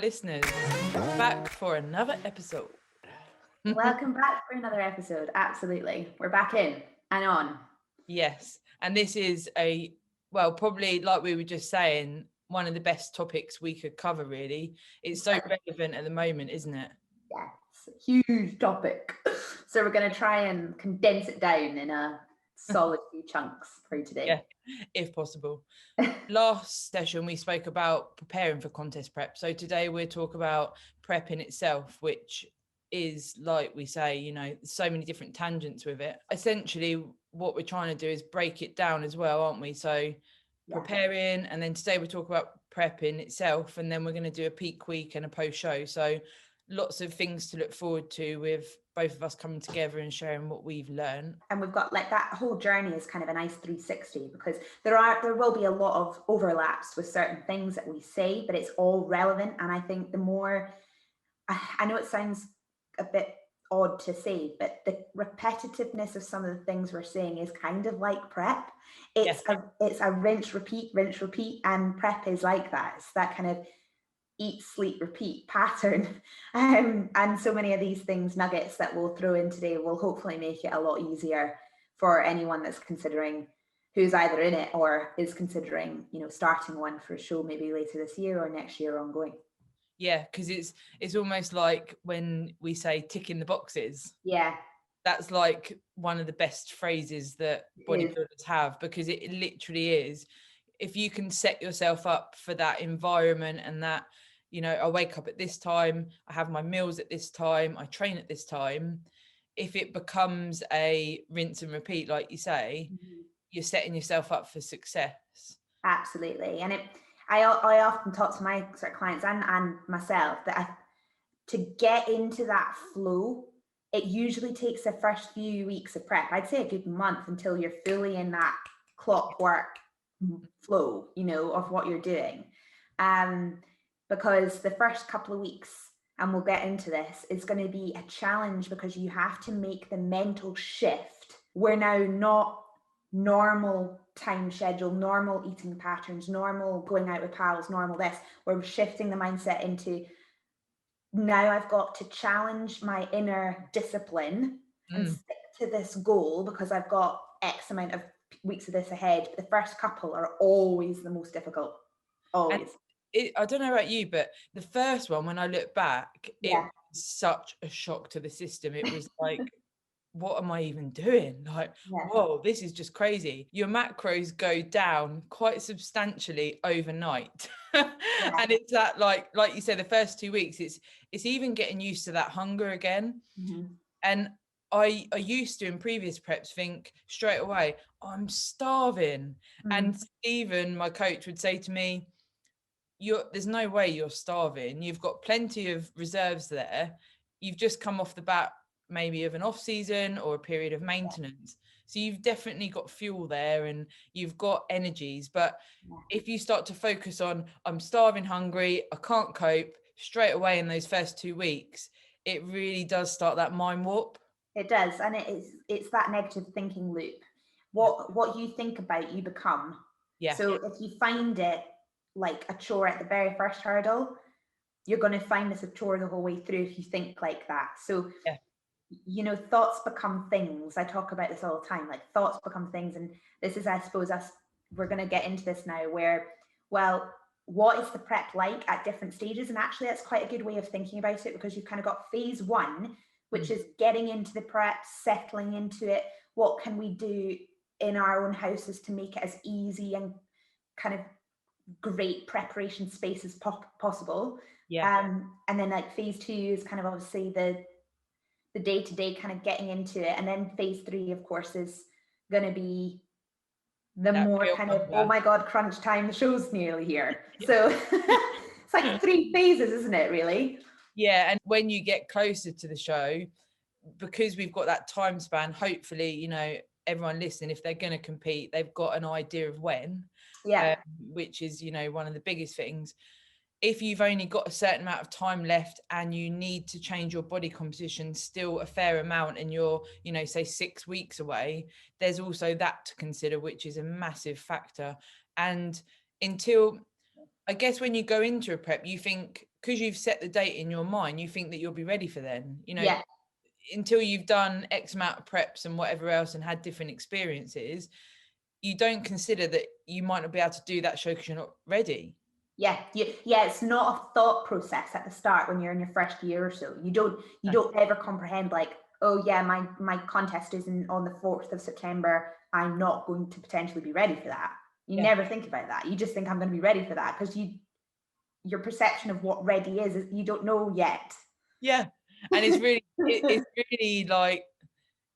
listeners. Back for another episode. Welcome back for another episode. Absolutely. We're back in and on. Yes. And this is probably like we were just saying, one of the best topics we could cover, really. It's so relevant at the moment, isn't it? Yes. Huge topic. So we're going to try and condense it down in a solid few chunks for you today. Yeah, if possible. Last session, we spoke about preparing for contest prep. So today we'll talk about prep in itself, which is, like we say, so many different tangents with it. Essentially, what we're trying to do is break it down as well, aren't we? So preparing, and then today we talk about prep in itself, and then we're going to do a peak week and a post show. So lots of things to look forward to with both of us coming together and sharing what we've learned. And we've got like that whole journey is kind of a nice 360 because there will be a lot of overlaps with certain things that we say, but it's all relevant. And I think the more, I know it sounds a bit odd to say, but the repetitiveness of some of the things we're saying is kind of like prep. It's a rinse, repeat, and prep is like that. It's that kind of eat, sleep, repeat pattern. And so many of these things, nuggets that we'll throw in today will hopefully make it a lot easier for anyone that's considering, who's either in it or is considering, starting one for a show maybe later this year or next year ongoing. Yeah, because it's almost like when we say ticking the boxes. Yeah. That's like one of the best phrases that bodybuilders have, because it literally is. If you can set yourself up for that environment and that, I wake up at this time, I have my meals at this time, I train at this time. If it becomes a rinse and repeat, like you say, you're setting yourself up for success. Absolutely. And I often talk to my sort of clients and myself that to get into that flow, it usually takes the first few weeks of prep. I'd say a good month until you're fully in that clockwork flow, of what you're doing. Because the first couple of weeks, and we'll get into this, is going to be a challenge because you have to make the mental shift. We're now not normal time schedule, normal eating patterns, normal going out with pals, normal this. We're shifting the mindset into, now I've got to challenge my inner discipline and stick to this goal because I've got X amount of weeks of this ahead. The first couple are always the most difficult. Always. I don't know about you, but the first one, when I look back, it was such a shock to the system. It was like, what am I even doing? Like, whoa, this is just crazy. Your macros go down quite substantially overnight. And it's that, like you said, the first 2 weeks, it's even getting used to that hunger again. And I used to, in previous preps, think straight away, I'm starving. And Stephen, my coach, would say to me, there's no way you're starving. You've got plenty of reserves there. You've just come off the bat maybe of an off season or a period of maintenance. So you've definitely got fuel there and you've got energies. But if you start to focus on, I'm starving, hungry, I can't cope, straight away in those first 2 weeks, it really does start that mind warp. It does. And it's that negative thinking loop. What you think about, you become. Yeah. So if you find it like a chore at the very first hurdle, you're going to find this a chore the whole way through if you think like that. So thoughts become things. I talk about this all the time, like thoughts become things. And this is, I suppose, we're going to get into this now where, well, what is the prep like at different stages? And actually that's quite a good way of thinking about it, because you've kind of got phase 1, which is getting into the prep, settling into it. What can we do in our own houses to make it as easy and kind of great preparation space as possible? And then like phase 2 is kind of obviously the day-to-day kind of getting into it. And then phase 3, of course, is going to be the more kind of, oh my God, crunch time, the show's nearly here. So it's like 3 phases, isn't it, really? Yeah. And when you get closer to the show, because we've got that time span, hopefully, everyone listening, if they're going to compete, they've got an idea of when, which is, one of the biggest things. If you've only got a certain amount of time left and you need to change your body composition still a fair amount and you're, say 6 weeks away, there's also that to consider, which is a massive factor. And until, I guess when you go into a prep, you think because you've set the date in your mind, you think that you'll be ready for then, you know, Yeah. until you've done X amount of preps and whatever else and had different experiences, you don't consider that you might not be able to do that show because you're not ready. Yeah, it's not a thought process at the start when you're in your first year or so. You don't ever comprehend like, oh yeah, my contest is on the 4th of September. I'm not going to potentially be ready for that. You never think about that. You just think I'm going to be ready for that because your perception of what ready is you don't know yet. Yeah, and it's really it's really like,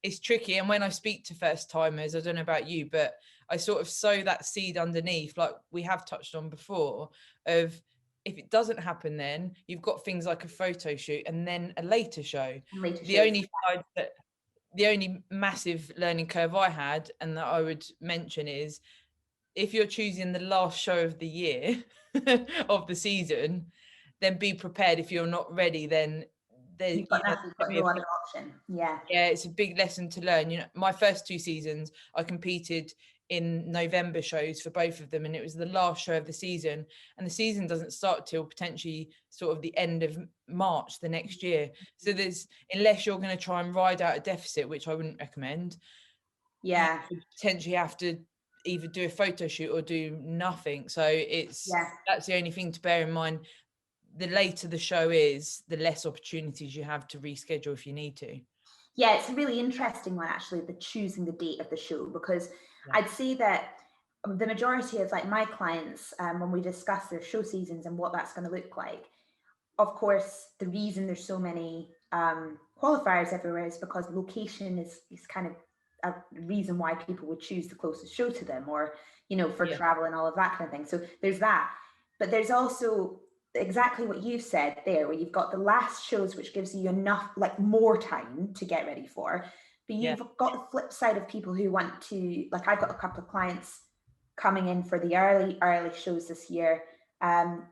it's tricky. And when I speak to first timers, I don't know about you, but I sort of sow that seed underneath, like we have touched on before, of if it doesn't happen, then you've got things like a photo shoot and then a later show. The only massive learning curve I had, and that I would mention, is if you're choosing the last show of the year of the season, then be prepared. If you're not ready, then you've got no other option. Yeah, it's a big lesson to learn. You know, my first 2 seasons, I competed in November shows for both of them, and it was the last show of the season, and the season doesn't start till potentially sort of the end of March the next year. So there's, unless you're going to try and ride out a deficit, which I wouldn't recommend, you potentially have to either do a photo shoot or do nothing. So that's the only thing to bear in mind. The later the show is, the less opportunities you have to reschedule if you need to. Yeah, it's a really interesting one, actually, the choosing the date of the show, because I'd say that the majority of like my clients, when we discuss their show seasons and what that's going to look like, of course, the reason there's so many qualifiers everywhere is because location is kind of a reason why people would choose the closest show to them, or, you know, for travel and all of that kind of thing. So there's that. But there's also exactly what you've said there, where you've got the last shows, which gives you enough, like, more time to get ready for. But you've got the flip side of people who want to, like, I've got a couple of clients coming in for the early shows this year, and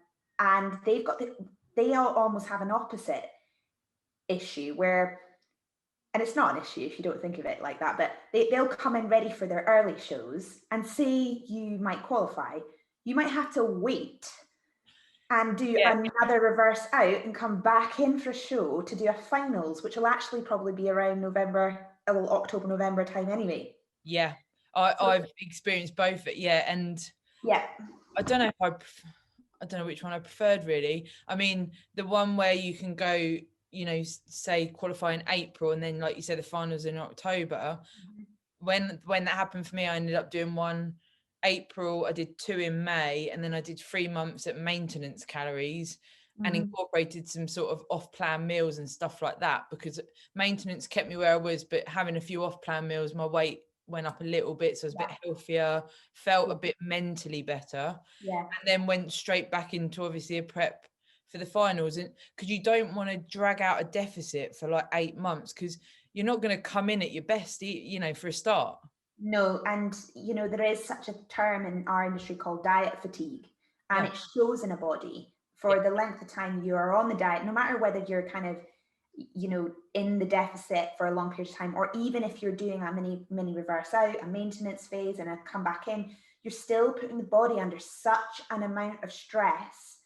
they all almost have an opposite issue where, and it's not an issue if you don't think of it like that, but they'll come in ready for their early shows, and say you might qualify, you might have to wait and do another reverse out and come back in for a show to do a finals, which will actually probably be around October, November time anyway. Yeah, I've experienced both. And I don't know I don't know which one I preferred, really. I mean, the one where you can go, you know, say qualify in April, and then, like you said, the finals in October. When that happened for me, I ended up doing one April, I did 2 in May, and then I did 3 months at maintenance calories and incorporated some sort of off-plan meals and stuff like that, because maintenance kept me where I was, but having a few off-plan meals, my weight went up a little bit, so I was a bit healthier, felt a bit mentally better, and then went straight back into obviously a prep for the finals. And because you don't want to drag out a deficit for like 8 months, because you're not going to come in at your best, you know, for a start. No, and you know, there is such a term in our industry called diet fatigue, and it shows in a body for the length of time you are on the diet, no matter whether you're kind of, you know, in the deficit for a long period of time, or even if you're doing a mini reverse out, a maintenance phase, and a come back in, you're still putting the body under such an amount of stress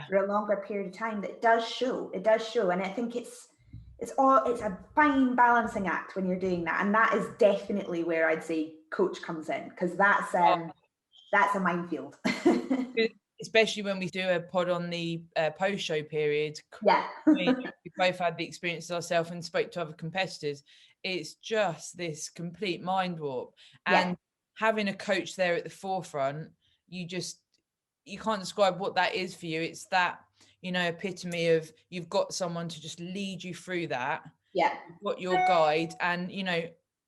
for a longer period of time that it does show. And I think it's a fine balancing act when you're doing that, and that is definitely where I'd say coach comes in, because that's a minefield. Especially when we do a pod on the post-show period. We both had the experiences ourselves and spoke to other competitors. It's just this complete mind warp, and having a coach there at the forefront, you can't describe what that is for you. It's that, you know, epitome of, you've got someone to just lead you through that. You've got your guide, and, you know,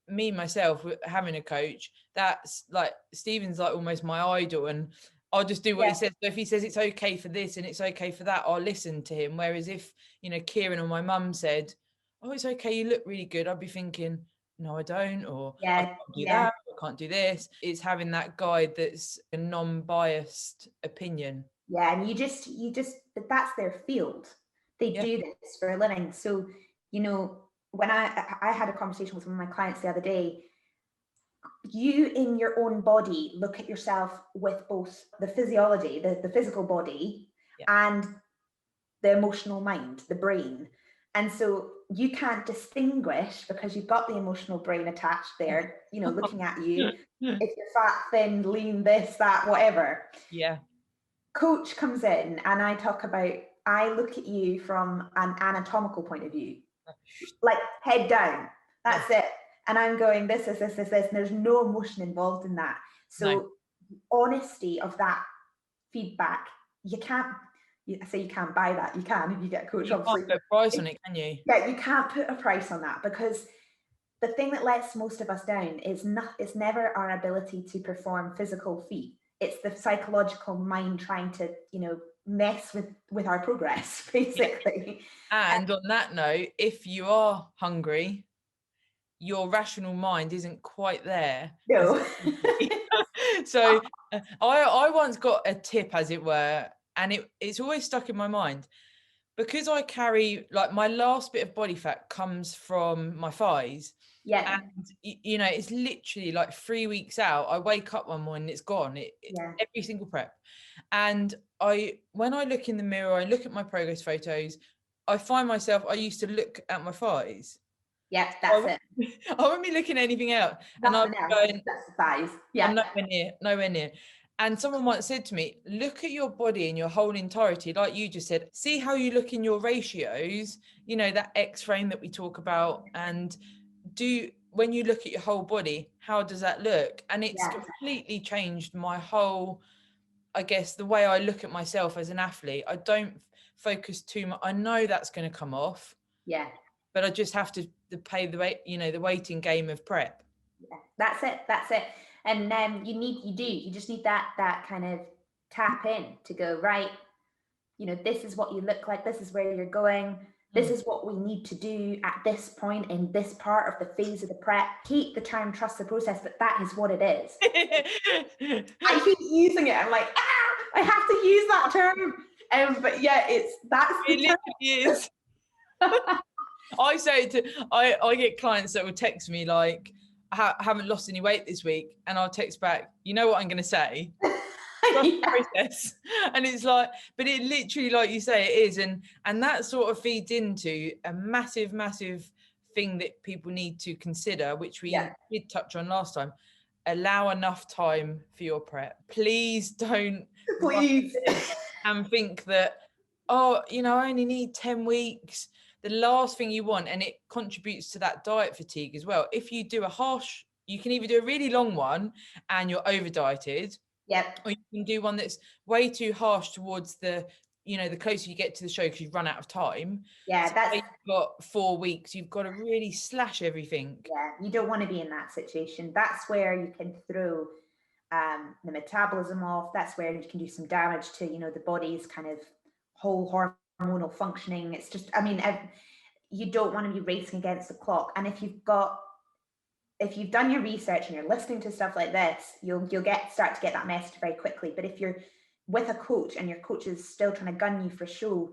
me myself having a coach, that's like, Stephen's like almost my idol, and I'll just do what he says. So if he says it's okay for this and it's okay for that, I'll listen to him. Whereas if, you know, Kieran or my mum said, oh, it's okay, you look really good, I'd be thinking, no, I don't, or I can't do that, I can't do this. It's having that guide that's a non-biased opinion. And you just but that's their field. They do this for a living. So, you know, when I had a conversation with one of my clients the other day, you in your own body look at yourself with both the physiology, the physical body, and the emotional mind, the brain. And so you can't distinguish, because you've got the emotional brain attached there, you know, looking at you, if you're fat, thin, lean, this, that, whatever. Yeah. Coach comes in and I look at you from an anatomical point of view, like head down. That's it. And I'm going, this, and there's no emotion involved in that. So honesty of that feedback, you can't buy that. You can if you get a coach. You can't put a price on it, can you? Yeah, you can't put a price on that, because the thing that lets most of us down is never our ability to perform physical feat. It's the psychological mind trying to, you know, mess with our progress, basically. And on that note, if you are hungry, your rational mind isn't quite there. No. So I once got a tip, as it were, and it's always stuck in my mind, because I carry, like, my last bit of body fat comes from my thighs. Yeah. And you know, it's literally like 3 weeks out. I wake up one morning, it's gone. Every single prep. And when I look in the mirror, I look at my progress photos, I find myself, I used to look at my thighs. Yeah, that's it. I won't be looking at anything else. And I'm going, that's the thighs. Yeah. I'm nowhere near. And someone once said to me, look at your body in your whole entirety, like you just said, see how you look in your ratios, you know, that X frame that we talk about, and when you look at your whole body, how does that look? And it's completely changed my whole, I guess, the way I look at myself as an athlete. I don't focus too much. I know that's going to come off. Yeah. But I just have to pay the weight, you know, the waiting game of prep. Yeah, that's it. And you just need that kind of tap in to go, right, you know, this is what you look like, this is where you're going, this is what we need to do at this point in this part of the phase of the prep. Hate the term trust the process, but that is what it is. I keep using it. I'm like, I have to use that term. But yeah, that's it literally is. I say I get clients that will text me like, I haven't lost any weight this week, and I'll text back, you know what I'm going to say? Process. And it's like, but it literally, like you say, it is, and that sort of feeds into a massive thing that people need to consider, which we did touch on last time. Allow enough time for your prep. Please don't and think that, oh, you know, I only need 10 weeks. The last thing you want, and it contributes to that diet fatigue as well. If you do you can either do a really long one and you're over dieted, or you can do one that's way too harsh towards the, you know, the closer you get to the show because you've run out of time. Yeah, so you've got 4 weeks, you've got to really slash everything. Yeah, you don't want to be in that situation. That's where you can throw the metabolism off. That's where you can do some damage to, you know, the body's kind of whole hormonal functioning. It's just, I mean, you don't want to be racing against the clock. And if you've done your research and you're listening to stuff like this, you'll start to get that message very quickly. But if you're with a coach and your coach is still trying to gun you for show,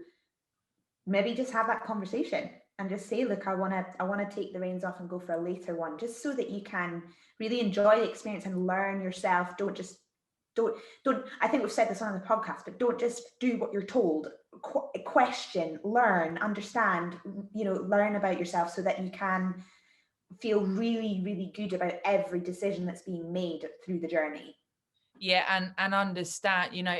maybe just have that conversation and just say, look, I want to take the reins off and go for a later one, just so that you can really enjoy the experience and learn yourself. Don't I think we've said this on the podcast, but don't just do what you're told. Question, learn, understand, you know, learn about yourself so that you can feel really, really good about every decision that's being made through the journey. Yeah, and understand, you know,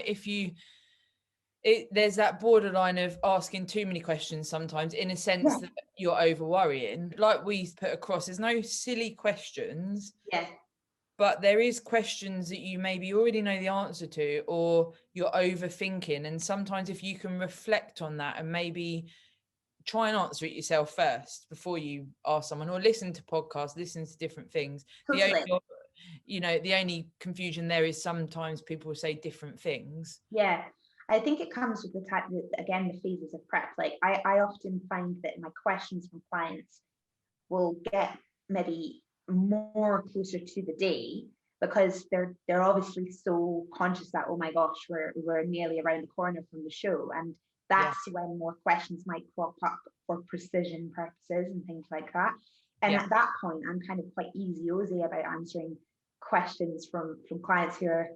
there's that borderline of asking too many questions sometimes, in a sense that you're over worrying. Like we put across, there's no silly questions. Yeah. But there is questions that you maybe already know the answer to, or you're overthinking. And sometimes if you can reflect on that and maybe try and answer it yourself first before you ask someone, or listen to podcasts, listen to different things. Totally. The only confusion there is sometimes people say different things. Yeah. I think it comes with the phases of prep. Like I often find that my questions from clients will get maybe more closer to the day, because they're obviously so conscious that, oh my gosh, we're nearly around the corner from the show, and that's when more questions might crop up for precision purposes and things like that. And at that point, I'm kind of quite easy-ozy about answering questions from clients who are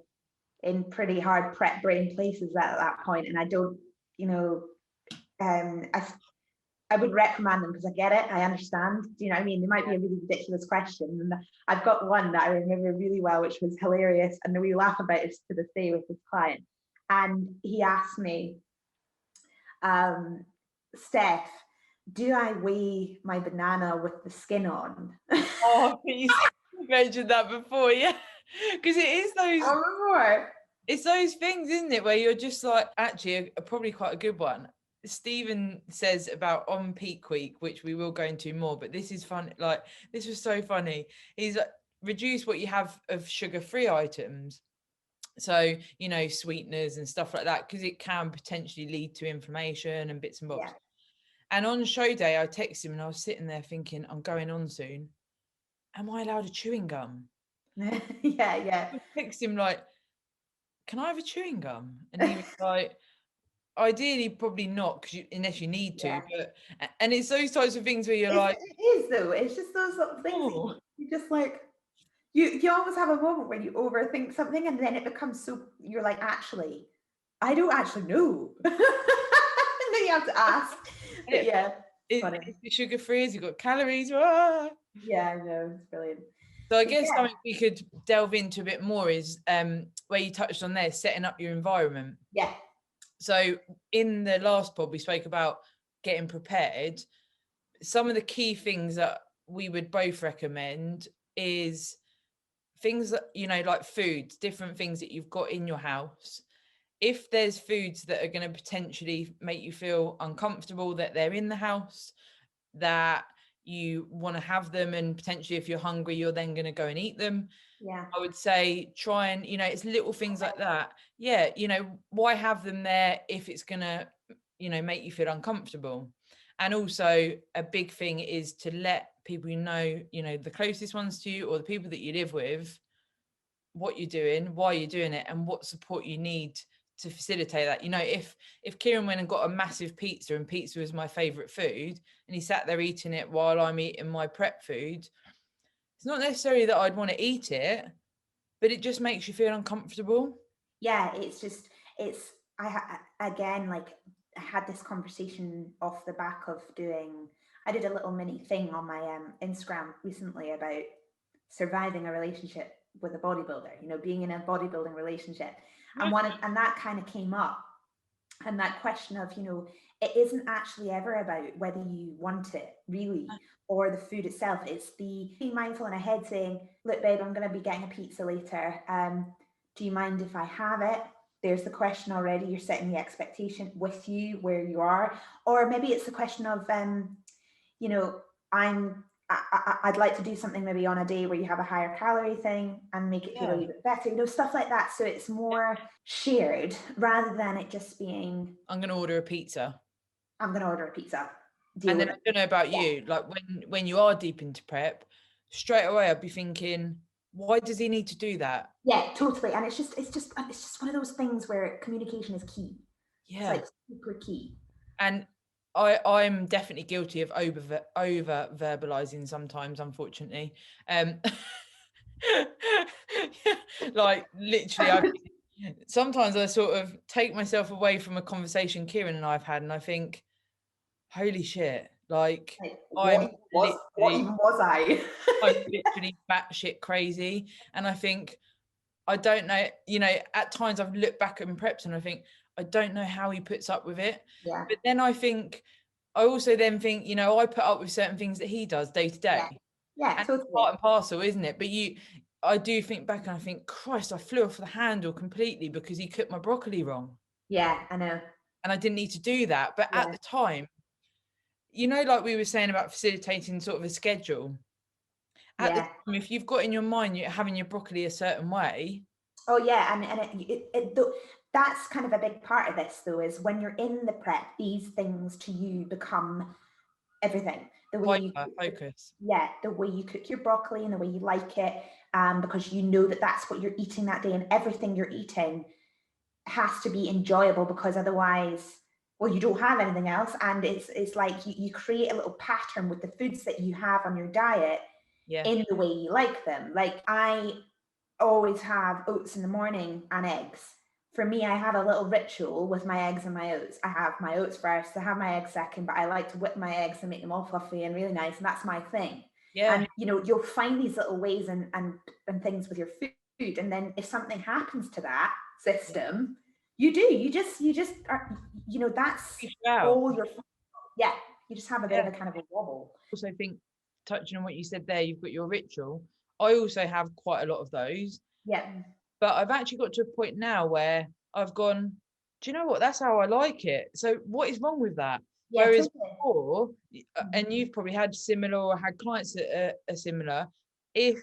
in pretty hard prep brain places at that point, and I don't, you know, I would recommend them because I get it. I understand. Do you know what I mean? They might be a really ridiculous question. And I've got one that I remember really well, which was hilarious. And we laugh about it to this day with this client. And he asked me, Steff, do I weigh my banana with the skin on? Oh, you mentioned that before, yeah. Because it is those. It's those things, isn't it, where you're just like, actually, probably quite a good one. Stephen says about on peak week, which we will go into more, but this is fun. Like, this was so funny. He's like, reduce what you have of sugar-free items. So, you know, sweeteners and stuff like that, because it can potentially lead to inflammation and bits and bobs. Yeah. And on show day, I texted him and I was sitting there thinking, I'm going on soon. Am I allowed a chewing gum? Yeah. I texted him like, can I have a chewing gum? And he was like, ideally probably not, because unless you need to. But and it's those types of things where you're like, it is though. It's just those sort of things you just like. You always have a moment where you overthink something, and then it becomes so. You're like, actually, I don't actually know. And then you have to ask. But yeah, it's sugar free. Has it got calories? Ah. Yeah, I know, it's brilliant. So I guess something we could delve into a bit more is where you touched on there, setting up your environment. Yeah. So in the last pod, we spoke about getting prepared. Some of the key things that we would both recommend is things that, you know, like foods, different things that you've got in your house. If there's foods that are going to potentially make you feel uncomfortable that they're in the house, that you want to have them, and potentially if you're hungry, you're then going to go and eat them. Yeah. I would say try and, you know, it's little things like that. Yeah. You know, why have them there if it's going to, you know, make you feel uncomfortable? And also a big thing is to let people you know, the closest ones to you or the people that you live with, what you're doing, why you're doing it, and what support you need to facilitate that. You know, if Kieran went and got a massive pizza, and pizza was my favorite food, and he sat there eating it while I'm eating my prep food, it's not necessarily that I'd want to eat it, but it just makes you feel uncomfortable. Yeah, again, like, I had this conversation off the back of I did a little mini thing on my Instagram recently about surviving a relationship with a bodybuilder, you know, being in a bodybuilding relationship. And that kind of came up. And that question of, you know, it isn't actually ever about whether you want it really or the food itself. It's being mindful in a head saying, look, babe, I'm going to be getting a pizza later. Do you mind if I have it? There's the question already. You're setting the expectation with you where you are. Or maybe it's the question of, you know, I'd like to do something maybe on a day where you have a higher calorie thing and make it feel a little bit better, you know, stuff like that. So it's more shared rather than it just being, I'm going to order a pizza. I'm going to order a pizza. And then I don't know about you, like when you are deep into prep, straight away I'd be thinking, why does he need to do that? Yeah, totally. And it's just one of those things where communication is key. Yeah. It's like super key. And I'm definitely guilty of over verbalizing sometimes, unfortunately. Like literally, sometimes I sort of take myself away from a conversation Kieran and I've had, and I think, holy shit, like what even was I? I'm literally batshit crazy. And I think, I don't know, you know, at times I've looked back at preps and I think, I don't know how he puts up with it. Yeah. But then I also then think, you know, I put up with certain things that he does day to day. Yeah, and totally. Part and parcel, isn't it? But I do think back and I think, Christ, I flew off the handle completely because he cooked my broccoli wrong. Yeah, I know. And I didn't need to do that. But at the time, you know, like we were saying about facilitating sort of a schedule. At the time, if you've got in your mind you're having your broccoli a certain way. Oh yeah, and that's kind of a big part of this though, is when you're in the prep, these things to you become everything. The way you focus. Yeah, the way you cook your broccoli and the way you like it, because you know that that's what you're eating that day, and everything you're eating has to be enjoyable, because otherwise, well, you don't have anything else. And it's like you create a little pattern with the foods that you have on your diet in the way you like them. Like I always have oats in the morning and eggs, for me, I have a little ritual with my eggs and my oats. I have my oats first, I have my eggs second, but I like to whip my eggs and make them all fluffy and really nice, and that's my thing. Yeah. And you'll find these little ways and things with your food, and then if something happens to that system, you just are, that's all your, yeah, you just have a bit of a kind of a wobble. I also think, touching on what you said there, you've got your ritual. I also have quite a lot of those. Yeah. But I've actually got to a point now where I've gone, do you know what? That's how I like it. So what is wrong with that? Yeah, Whereas totally. before, and you've probably had similar or had clients that are similar, if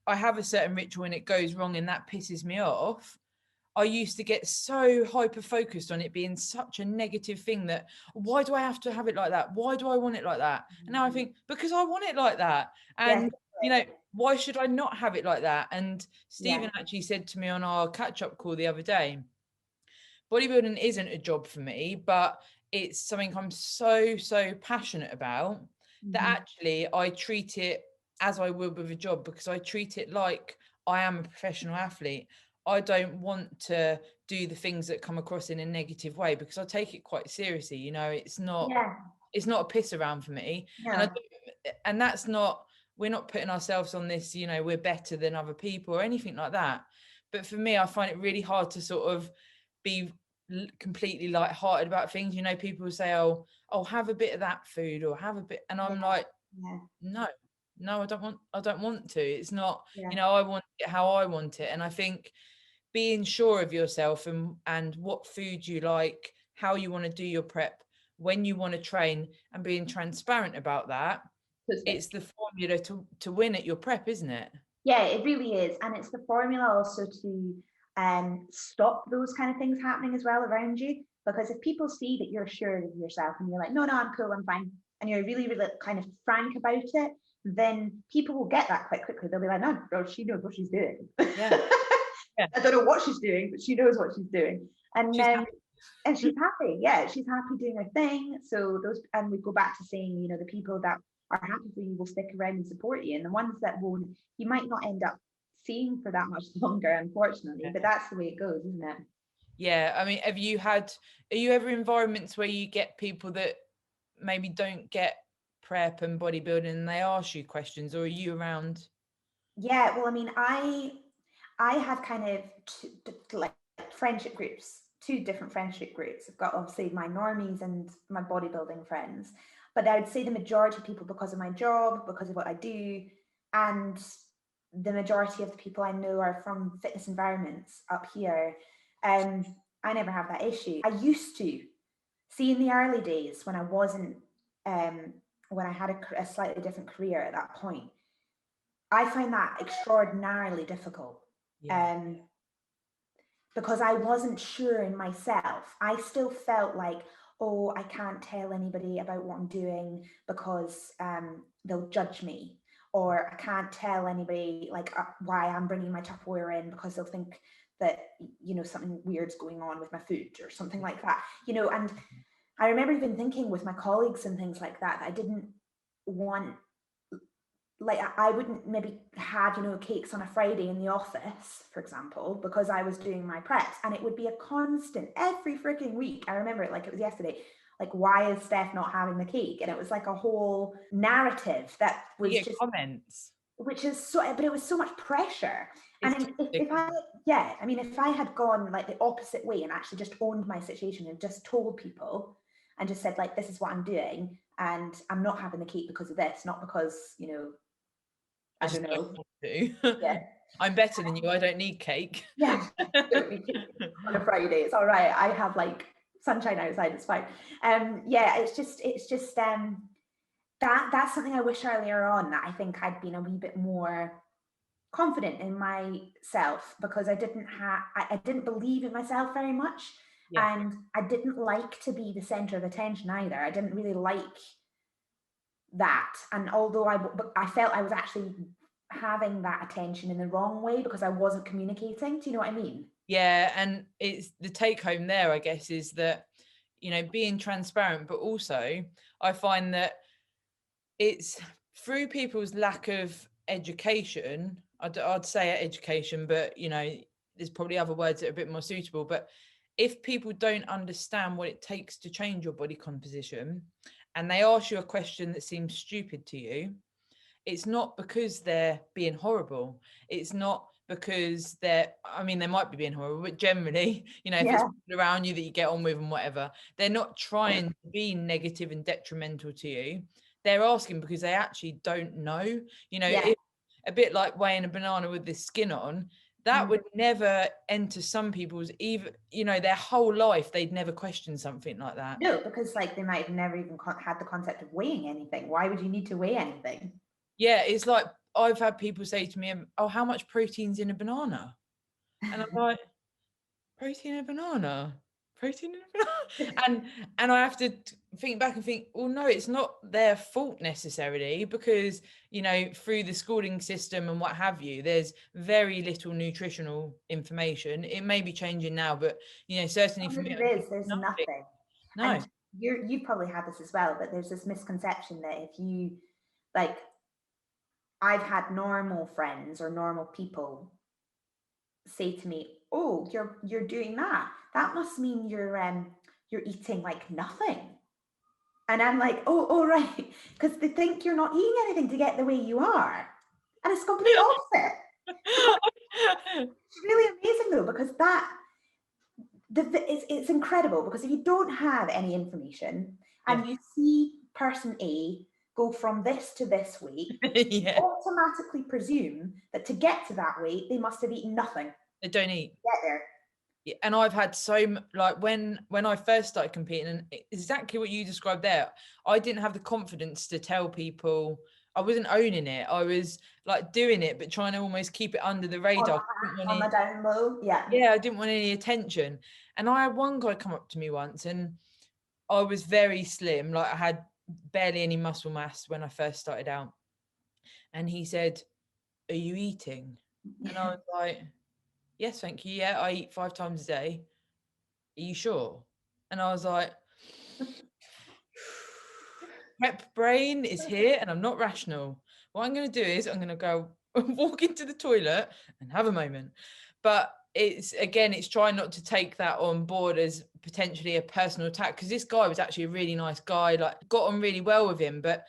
I have a certain ritual and it goes wrong and that pisses me off, I used to get so hyper focused on it being such a negative thing that, why do I have to have it like that? Why do I want it like that? And now I think, because I want it like that. And, why should I not have it like that? And Stephen actually said to me on our catch-up call the other day, bodybuilding isn't a job for me, but it's something I'm so passionate about that actually I treat it as I would with a job, because I treat it like I am a professional athlete. I don't want to do the things that come across in a negative way, because I take it quite seriously. It's not a piss around for me. No. And that's not, we're not putting ourselves on this, we're better than other people or anything like that. But for me, I find it really hard to sort of be completely light-hearted about things. People say, oh, have a bit of that food or have a bit, and I'm like, no, I don't want to. It's not, I want it how I want it. And I think being sure of yourself and what food you like, how you want to do your prep, when you want to train, and being transparent about that, it's the formula to win at your prep, isn't it? Yeah, it really is. And it's the formula also to stop those kind of things happening as well around you. Because if people see that you're sure of yourself and you're like, no, I'm cool, I'm fine, and you're really, really kind of frank about it, then people will get that quite quickly. They'll be like, no, bro, she knows what she's doing. Yeah. I don't know what she's doing, but she knows what she's doing. And she's happy. And she's happy. Yeah, she's happy doing her thing. So and we go back to saying, the people that are happy for you will stick around and support you. And the ones that won't, you might not end up seeing for that much longer, unfortunately. But that's the way it goes, isn't it? Yeah. I mean, are you ever in environments where you get people that maybe don't get prep and bodybuilding and they ask you questions, or are you around? Yeah, well, I mean, I have kind of like friendship groups, two different friendship groups. I've got obviously my normies and my bodybuilding friends, but I would say the majority of people, because of my job, because of what I do, and the majority of the people I know are from fitness environments up here. I never have that issue. I used to see in the early days when I wasn't, when I had a slightly different career at that point, I find that extraordinarily difficult. Because I wasn't sure in myself. I still felt like, oh, I can't tell anybody about what I'm doing because they'll judge me. Or I can't tell anybody why I'm bringing my Tupperware in because they'll think that, something weird's going on with my food or something like that. And I remember even thinking with my colleagues and things like that, I didn't want, I wouldn't maybe have, cakes on a Friday in the office, for example, because I was doing my preps, and it would be a constant every freaking week. I remember it like it was yesterday. Like, why is Steff not having the cake? And it was like a whole narrative that was just comments, which is but it was so much pressure. And if I had gone like the opposite way and actually just owned my situation and just told people and just said, like, this is what I'm doing, and I'm not having the cake because of this, not because, I don't know. I'm better than you. I don't need cake. Yeah, don't need cake on a Friday. It's all right. I have like sunshine outside. It's fine. It's just that's something I wish earlier on that I think I'd been a wee bit more confident in myself, because I didn't believe in myself very much, and I didn't like to be the center of attention either. I didn't really like that, and although I felt I was actually having that attention in the wrong way because I wasn't communicating. Do you know what I mean? Yeah, and it's the take home there, I guess, is that, being transparent, but also I find that it's through people's lack of education, I'd say education, but there's probably other words that are a bit more suitable, but if people don't understand what it takes to change your body composition and they ask you a question that seems stupid to you, it's not because they're being horrible. It's not because they might be being horrible, but generally, you know, if it's people around you that you get on with and whatever, they're not trying to be negative and detrimental to you. They're asking because they actually don't know. You know, if, a bit like weighing a banana with the skin on, that would never enter some people's, even, you know, their whole life, they'd never question something like that. No, because like they might have never even had the concept of weighing anything. Why would you need to weigh anything? Yeah, it's like I've had people say to me, oh, how much protein's in a banana? And I'm like, protein in a banana? Protein in a banana? And I have to think back and think, well, no, it's not their fault necessarily, because, you know, through the schooling system and what have you, there's very little nutritional information. It may be changing now, but, you know, certainly for me, there's nothing. No. And you've probably had this as well, but there's this misconception that if you, like, I've had normal friends or normal people say to me, oh, you're doing that. That must mean you're eating like nothing. And I'm like, oh, right. Because they think you're not eating anything to get the way you are. And it's completely opposite. It's really amazing though, because it's incredible, because if you don't have any information and you see person A go from this to this weight, you automatically presume that to get to that weight, they must have eaten nothing. They don't eat. Get there. Yeah, and I've had like when I first started competing, and exactly what you described there, I didn't have the confidence to tell people. I wasn't owning it. I was like doing it, but trying to almost keep it under the radar. On the down low, yeah, I didn't want any attention. And I had one guy come up to me once, and I was very slim, like I had barely any muscle mass when I first started out. And he said, "Are you eating?" And I was like, "Yes, thank you. Yeah, I eat 5 times a day. Are you sure?" And I was like, prep brain is here and I'm not rational. What I'm going to do is I'm going to go walk into the toilet and have a moment. But it's trying not to take that on board as potentially a personal attack, because this guy was actually a really nice guy, like got on really well with him. But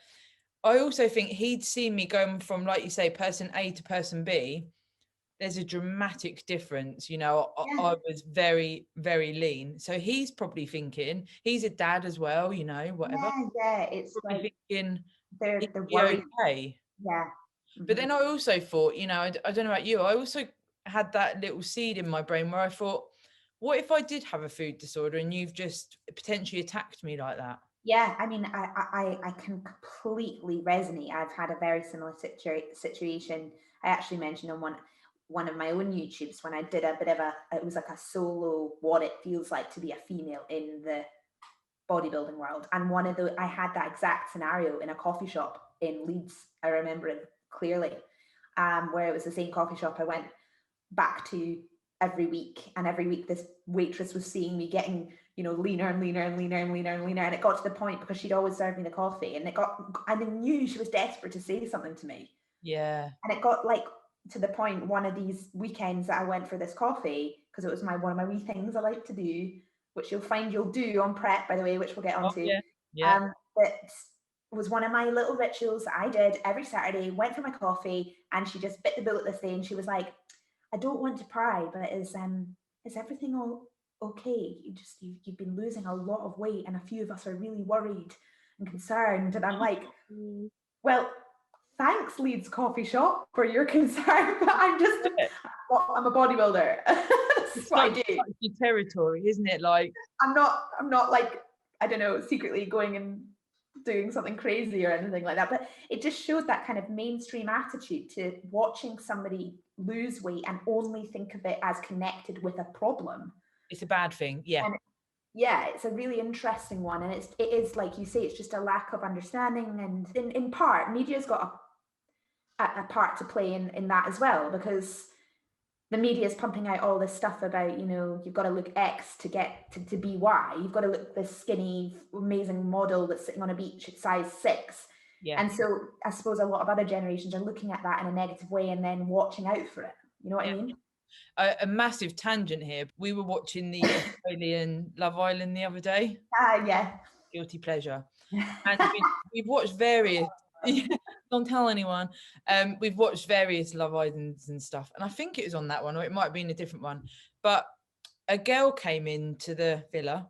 I also think he'd seen me going from, like you say, person A to person B. There's a dramatic difference, you know. I was very, very lean, so he's probably thinking, he's a dad as well, you know, whatever. It's probably like thinking they're worried. Okay. But then I also thought, you know, I don't know about you, I also had that little seed in my brain where I thought, what if I did have a food disorder and you've just potentially attacked me like that? Yeah, I mean, I can completely resonate. I've had a very similar situation. I actually mentioned on one of my own YouTubes when I did a bit of it was like a solo what it feels like to be a female in the bodybuilding world. And I had that exact scenario in a coffee shop in Leeds. I remember it clearly, where it was the same coffee shop I went back to every week. And every week this waitress was seeing me getting, you know, leaner and leaner and leaner and leaner and leaner. And it got to the point, because she'd always served me the coffee, and I knew she was desperate to say something to me. Yeah. And it got like to the point one of these weekends that I went for this coffee, because it was one of my wee things I like to do, which you'll find you'll do on prep, by the way, which we'll get onto. That was one of my little rituals that I did every Saturday. Went for my coffee, and she just bit the bullet this day, and she was like, "I don't want to pry, but is everything all okay? You've been losing a lot of weight, and a few of us are really worried and concerned." And I'm like, well, thanks, Leeds coffee shop, for your concern, but I'm a bodybuilder. That's what I do. Your territory, isn't it? Like, I'm not like, I don't know, secretly going and doing something crazy or anything like that, but it just showed that kind of mainstream attitude to watching somebody lose weight and only think of it as connected with a problem. It's a bad thing. Yeah. And it's a really interesting one. And it is, like you say, it's just a lack of understanding. And in part, media's got a part to play in that as well, because the media is pumping out all this stuff about, you know, you've got to look X to get to be Y. You've got to look this skinny, amazing model that's sitting on a beach at size 6. Yeah. And so I suppose a lot of other generations are looking at that in a negative way and then watching out for it. You know what I mean? A massive tangent here. We were watching the Australian Love Island the other day. Yeah. Guilty pleasure. And we've watched various, don't tell anyone. We've watched various Love Islands and stuff. And I think it was on that one, or it might have been a different one. But a girl came into the villa,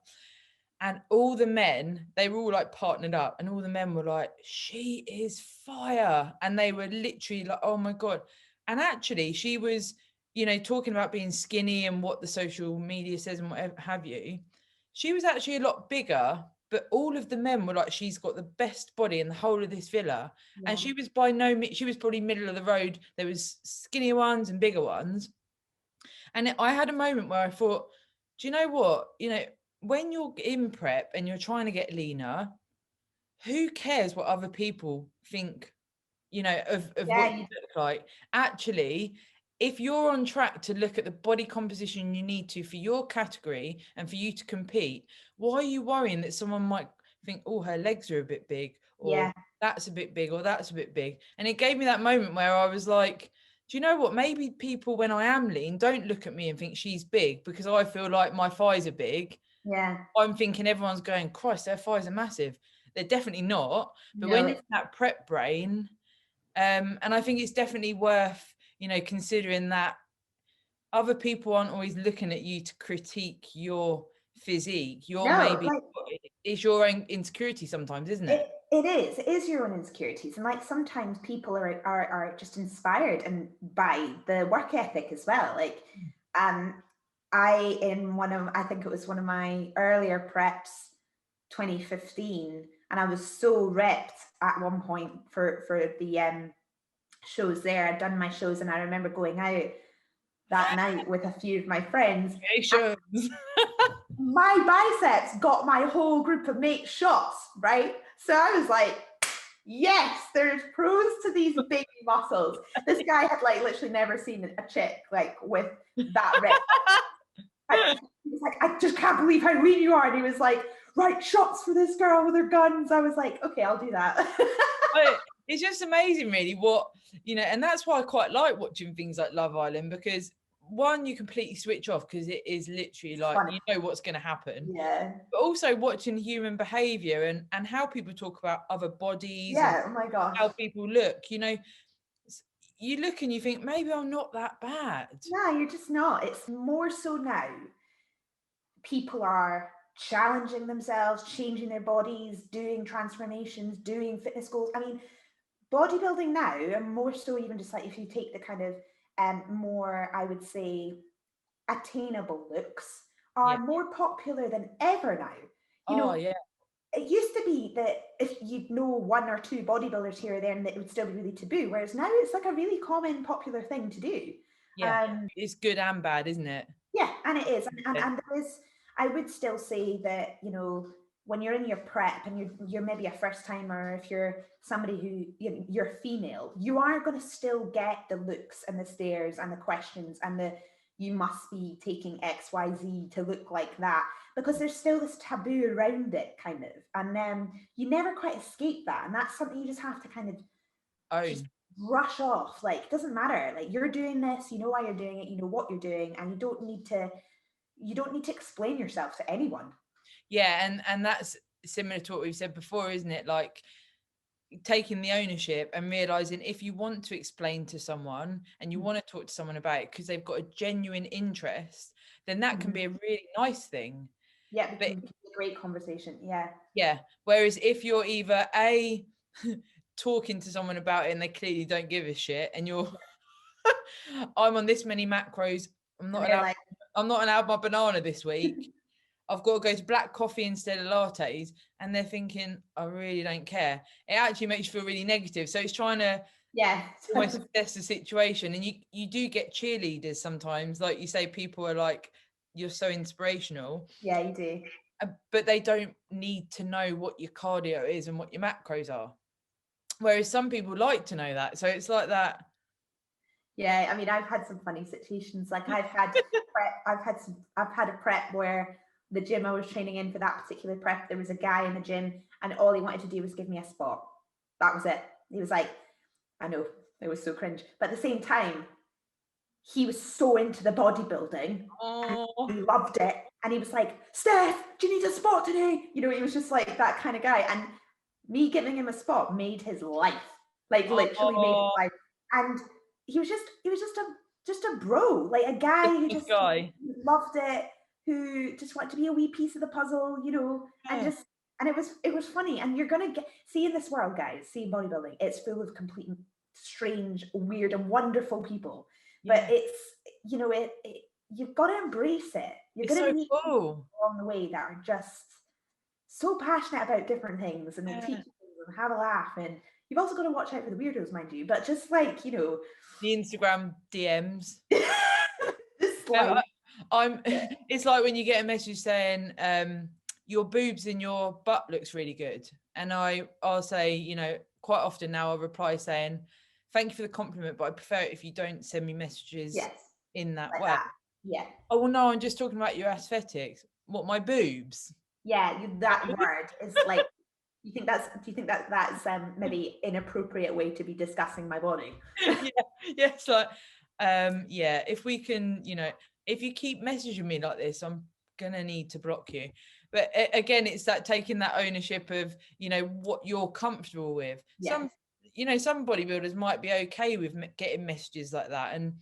and all the men, they were all like partnered up, and all the men were like, she is fire. And they were literally like, oh my God. And actually, she was, talking about being skinny and what the social media says and whatever have you. She was actually a lot bigger, but all of the men were like, she's got the best body in the whole of this villa. Yeah. And she was by no means, she was probably middle of the road. There was skinnier ones and bigger ones. And I had a moment where I thought, do you know what? When you're in prep and you're trying to get leaner, who cares what other people think, of what you look like? Actually, if you're on track to look at the body composition you need to for your category and for you to compete, why are you worrying that someone might think, oh, her legs are a bit big, or that's a bit big, or that's a bit big? And it gave me that moment where I was like, do you know what? Maybe people, when I am lean, don't look at me and think she's big, because I feel like my thighs are big. Yeah. I'm thinking everyone's going, Christ, their thighs are massive. They're definitely not. But when it's that prep brain, and I think it's definitely worth, considering that other people aren't always looking at you to critique your physique. It's your own insecurity sometimes, isn't it? It is your own insecurities. And like sometimes people are just inspired and by the work ethic as well. Like I think it was one of my earlier preps, 2015, and I was so ripped at one point for the shows there. I'd done my shows, and I remember going out that night with a few of my friends. My biceps got my whole group of mates shots, right? So I was like, yes, there's pros to these big muscles. This guy had like literally never seen a chick like with that rip. He was like, I just can't believe how lean you are. And he was like, right, shots for this girl with her guns. I was like, okay, I'll do that. It's just amazing, really, what, and that's why I quite like watching things like Love Island, because one, you completely switch off because it is literally like, funny. You know what's going to happen. Yeah. But also watching human behavior and how people talk about other bodies. Yeah, oh my gosh. How people look, you look and you think, maybe I'm not that bad. No, you're just not. It's more so now. People are challenging themselves, changing their bodies, doing transformations, doing fitness goals. I mean, bodybuilding now, and more so even just like if you take the kind of more, I would say, attainable looks are more popular than ever now. It used to be that if you'd know one or two bodybuilders here or there, and it would still be really taboo, whereas now it's like a really common, popular thing to do. It's good and bad, isn't it? Yeah, and it is. And there is, I would still say that, when you're in your prep and you're maybe a first timer, if you're somebody who, you're female, you are going to still get the looks and the stares and the questions and you must be taking XYZ to look like that, because there's still this taboo around it kind of. And you never quite escape that. And that's something you just have to kind of just brush off. Like, it doesn't matter. Like, you're doing this, you know why you're doing it, you know what you're doing, and you don't need to explain yourself to anyone. Yeah, and that's similar to what we've said before, isn't it? Like taking the ownership and realizing if you want to explain to someone and you want to talk to someone about it because they've got a genuine interest, then that can be a really nice thing. Yeah, it can be a great conversation. Yeah. Whereas if you're either talking to someone about it and they clearly don't give a shit, and you're I'm on this many macros, I'm not allowed my banana this week. I've got to go to black coffee instead of lattes, and they're thinking, I really don't care. It actually makes you feel really negative. So it's trying to almost assess the situation. And you do get cheerleaders sometimes. Like you say, people are like, you're so inspirational. Yeah, you do. But they don't need to know what your cardio is and what your macros are. Whereas some people like to know that. So it's like that. Yeah, I mean, I've had some funny situations. Like I've had a prep where the gym I was training in for that particular prep, there was a guy in the gym and all he wanted to do was give me a spot. That was it. He was like, I know, it was so cringe. But at the same time, he was so into the bodybuilding and he loved it. And he was like, Steff, do you need a spot today? You know, he was just like that kind of guy. And me giving him a spot made his life, like literally made his life. And he was just a bro, like a guy who just loved it, who just wanted to be a wee piece of the puzzle, you know, and it was funny. And you're gonna see in this world, guys, see bodybuilding, it's full of complete strange, weird, and wonderful people. But it's, you know, you've got to embrace it. You're going to meet people along the way that are just so passionate about different things and will teach you things and have a laugh. And you've also got to watch out for the weirdos, mind you. But just like, you know, the Instagram DMs. It's like when you get a message saying your boobs and your butt looks really good, and I'll say, you know, quite often now I'll reply saying, thank you for the compliment, but I prefer it if you don't send me messages in that way. Yeah. Oh, well, no, I'm just talking about your aesthetics. What, my boobs? Yeah, that word is like, do you think that's maybe inappropriate way to be discussing my body? It's like, if we can, you know, if you keep messaging me like this, I'm gonna need to block you. But again, it's that taking that ownership of, you know, what you're comfortable with. Some bodybuilders might be okay with getting messages like that, and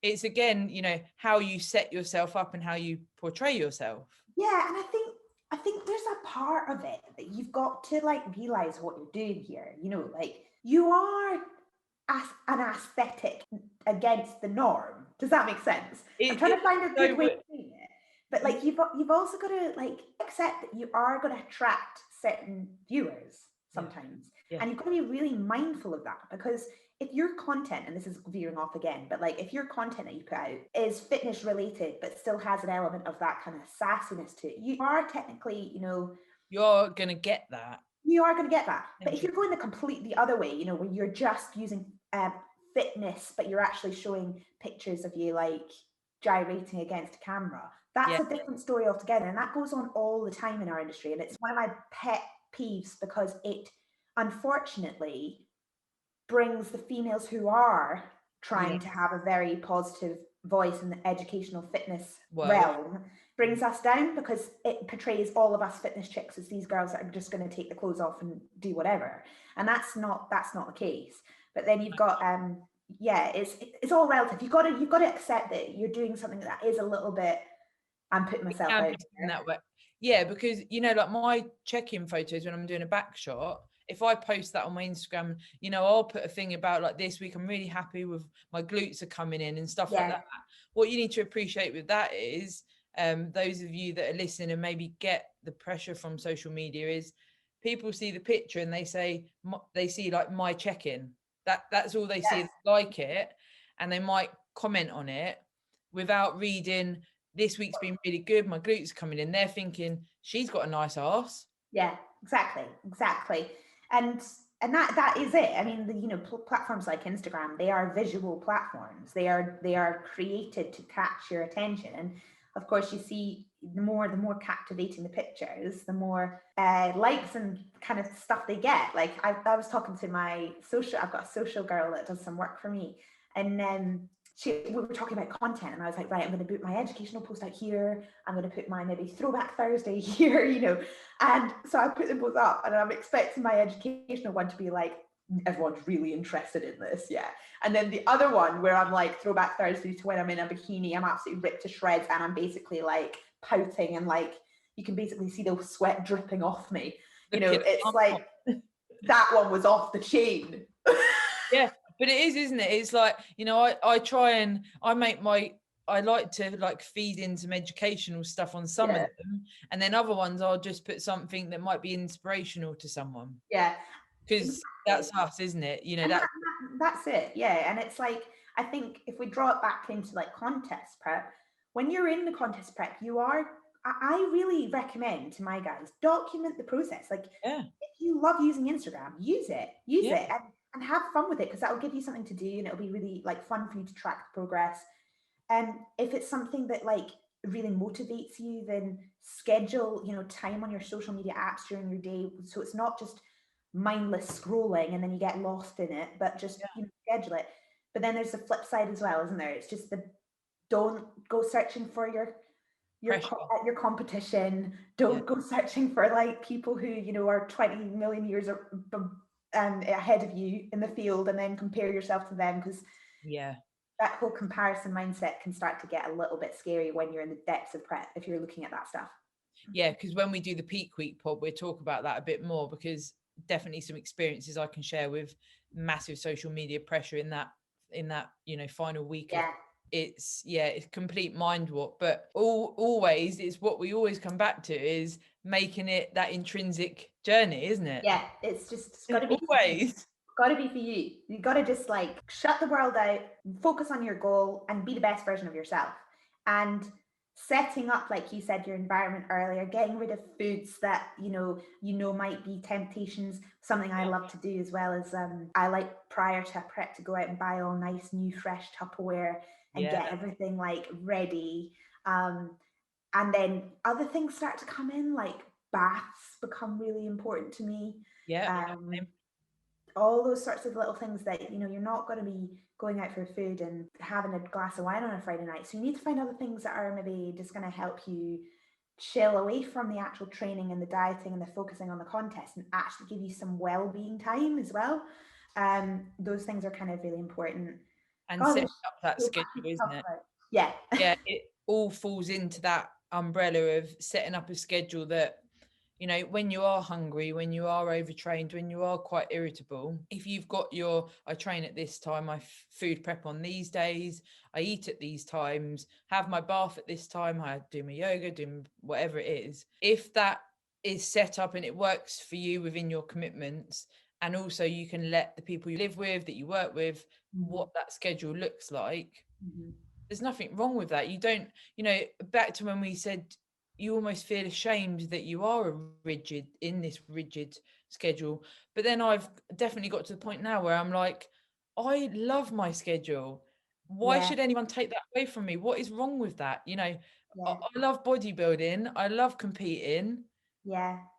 it's, again, you know, how you set yourself up and how you portray yourself. Yeah, and I think there's a part of it that you've got to like realize what you're doing here. You know, like you are an aesthetic against the norm. Does that make sense? I'm trying to find a good way of saying it. But like you've also got to like accept that you are going to attract certain viewers sometimes. And you've got to be really mindful of that, because if your content, and this is veering off again, but like if your content that you put out is fitness related but still has an element of that kind of sassiness to it, you are technically, you know, you're gonna get that. You are going to get that. But if you're going the other way, you know, where you're just using fitness, but you're actually showing pictures of you like gyrating against a camera, that's a different story altogether. And that goes on all the time in our industry. And it's one of my pet peeves, because it unfortunately brings the females who are trying to have a very positive voice in the educational fitness realm, brings us down, because it portrays all of us fitness chicks as these girls that are just going to take the clothes off and do whatever. And that's not the case. But then you've got it's all relative. You've got to accept that you're doing something that is a little bit, I'm putting myself out in that way. Yeah, because, you know, like my check-in photos when I'm doing a back shot, if I post that on my Instagram, you know, I'll put a thing about like, this week I'm really happy with my glutes are coming in and stuff like that. What you need to appreciate with that is, those of you that are listening and maybe get the pressure from social media, is people see the picture and they see like my check-in. That's all they see, like it, and they might comment on it without reading, this week's been really good, my glutes coming in. They're thinking, she's got a nice ass. Yeah, exactly. And that is it. I mean, you know, platforms like Instagram, they are visual platforms. They are created to catch your attention. And of course, you see the more captivating the pictures, the more likes and kind of stuff they get. Like I was talking to I've got a social girl that does some work for me, and we were talking about content, and I was like, right, I'm going to put my educational post out here. I'm going to put my maybe throwback Thursday here, you know. And so I put them both up, and I'm expecting my educational one to be like, everyone's really interested in this, yeah. And then the other one where I'm like, throwback Thursday to when I'm in a bikini, I'm absolutely ripped to shreds, and I'm basically like pouting, and like you can basically see the sweat dripping off me. You know, it's like that one was off the chain. Yeah. But it is, isn't it? It's like, you know, I like to like feed in some educational stuff on some of them, and then other ones I'll just put something that might be inspirational to someone. Yeah. Because that's us, isn't it? You know, that's it. Yeah. And it's like, I think if we draw it back into like contest prep, when you're in the contest prep, I really recommend to my guys, document the process. Like, if you love using Instagram, use it and have fun with it, because that will give you something to do, and it'll be really like fun for you to track the progress. And if it's something that like really motivates you, then schedule, you know, time on your social media apps during your day, so it's not just mindless scrolling and then you get lost in it, but just you know, schedule it. But But then there's the flip side as well, isn't there? It's just don't go searching for your competition. Don't go searching for like people who, you know, are 20 million years ahead of you in the field, and then compare yourself to them, because that whole comparison mindset can start to get a little bit scary when you're in the depths of prep, if you're looking at that stuff. Yeah, because when we do the peak week pod, we'll talk about that a bit more, because definitely some experiences I can share with massive social media pressure in that, you know, final week. It's complete mind warp. But always it's what we always come back to, is making it that intrinsic journey, isn't it? Yeah, it's got to be always got to be for you. You got to just like shut the world out, focus on your goal, and be the best version of yourself. And setting up, like you said, your environment earlier, getting rid of foods that you know might be temptations. Something I love to do as well is I like, prior to a prep, to go out and buy all nice new fresh Tupperware and get everything like ready, and then other things start to come in, like baths become really important to me. All those sorts of little things that, you know, you're not going to be going out for food and having a glass of wine on a Friday night. So you need to find other things that are maybe just going to help you chill away from the actual training and the dieting and the focusing on the contest, and actually give you some well-being time as well. Those things are kind of really important. And setting up that schedule, isn't it? Yeah, it all falls into that umbrella of setting up a schedule that, you know, when you are hungry, when you are overtrained, when you are quite irritable, if you've got I train at this time, I food prep on these days, I eat at these times, have my bath at this time, I do my yoga, do whatever it is. If that is set up and it works for you within your commitments, and also you can let the people you live with, that you work with, what that schedule looks like, there's nothing wrong with that. You don't, you know, back to when we said, you almost feel ashamed that you are in this rigid schedule. But then I've definitely got to the point now where I'm like, I love my schedule. Why should anyone take that away from me? What is wrong with that? You know, I love bodybuilding. I love competing.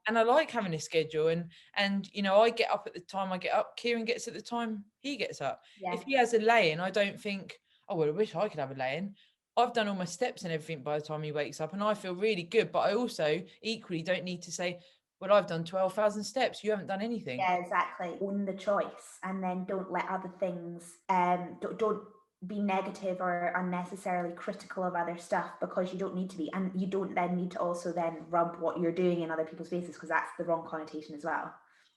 And I like having a schedule, and you know, I get up at the time I get up. Kieran gets at the time he gets up. If he has a lay-in, I don't think, oh well, I wish I could have a lay-in. I've done all my steps and everything by the time he wakes up, and I feel really good. But I also equally don't need to say, well, I've done 12,000 steps, you haven't done anything. Yeah, exactly. Own the choice, and then don't let other things, don't be negative or unnecessarily critical of other stuff, because you don't need to be. And you don't then need to also then rub what you're doing in other people's faces, because that's the wrong connotation as well.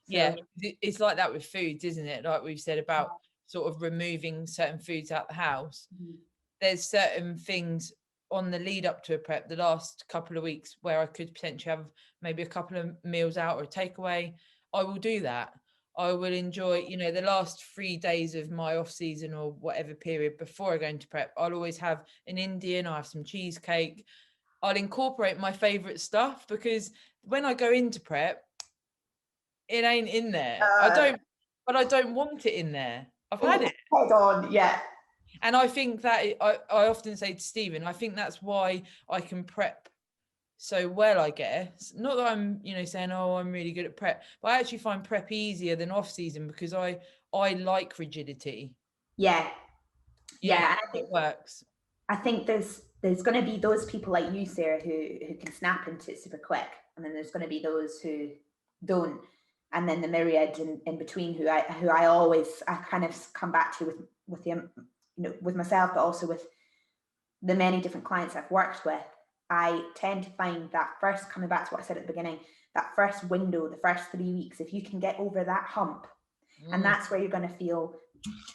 So, it's like that with foods, isn't it? Like we've said about sort of removing certain foods out the house. There's certain things on the lead up to a prep, the last couple of weeks, where I could potentially have maybe a couple of meals out or a takeaway. I will do that. I will enjoy, you know, the last 3 days of my off season or whatever period before I go into prep, I'll always have an Indian, I'll have some cheesecake. I'll incorporate my favorite stuff, because when I go into prep, it ain't in there. I don't want it in there. I've had it. Head on, yeah. And I think that I often say to Stephen, I think that's why I can prep so well, I guess. Not that I'm, you know, saying, oh, I'm really good at prep, but I actually find prep easier than off season, because I like rigidity. Yeah. Yeah, I think it works. I think there's going to be those people like you, Sarah, who can snap into it super quick, and then there's going to be those who don't, and then the myriad in between who I always kind of come back to with the, you know, with myself, but also with the many different clients I've worked with. I tend to find that first, coming back to what I said at the beginning, that first window, the first 3 weeks, if you can get over that hump, and that's where you're going to feel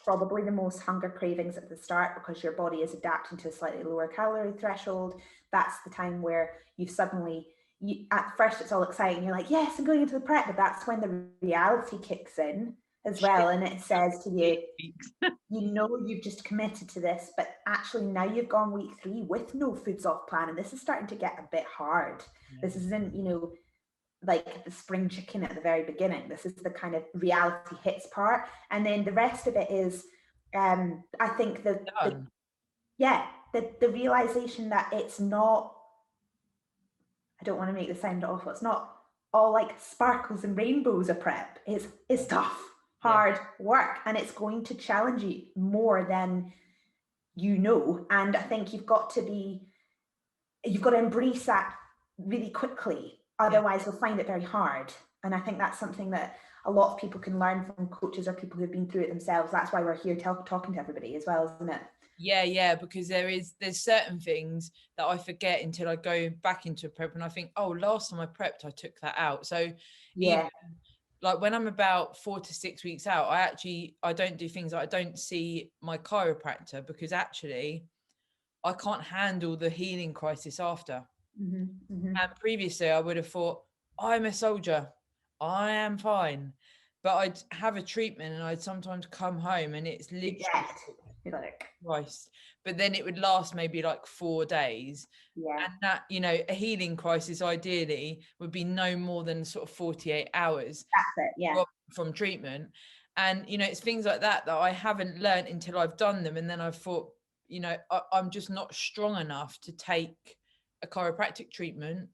probably the most hunger cravings at the start, because your body is adapting to a slightly lower calorie threshold. That's the time where at first it's all exciting, you're like, yes, I'm going into the prep, but that's when the reality kicks in as well, and it says to you, you know, you've just committed to this, but actually now you've gone week 3 with no foods off plan, and this is starting to get a bit hard. This isn't, you know, like the spring chicken at the very beginning. This is the kind of reality hits part, and then the rest of it is I think the realization that it's not, I don't want to make this sound awful, it's not all like sparkles and rainbows of prep. It's tough. hard work, and it's going to challenge you more than you know. And I think you've got to embrace that really quickly, otherwise you'll find it very hard. And I think that's something that a lot of people can learn from coaches or people who've been through it themselves. That's why we're here talking to everybody as well, isn't it? Yeah, because there's certain things that I forget until I go back into a prep and I think, oh, last time I prepped, I took that out. So even like when I'm about 4 to 6 weeks out, I don't do things like, I don't see my chiropractor, because actually I can't handle the healing crisis after. And previously I would have thought, I'm a soldier, I am fine. But I'd have a treatment and I'd sometimes come home and it's literally Christ. But then it would last maybe like 4 days. And that, a healing crisis ideally would be no more than sort of 48 hours from treatment. And, it's things like that I haven't learned until I've done them. And then I've thought, I'm just not strong enough to take a chiropractic treatment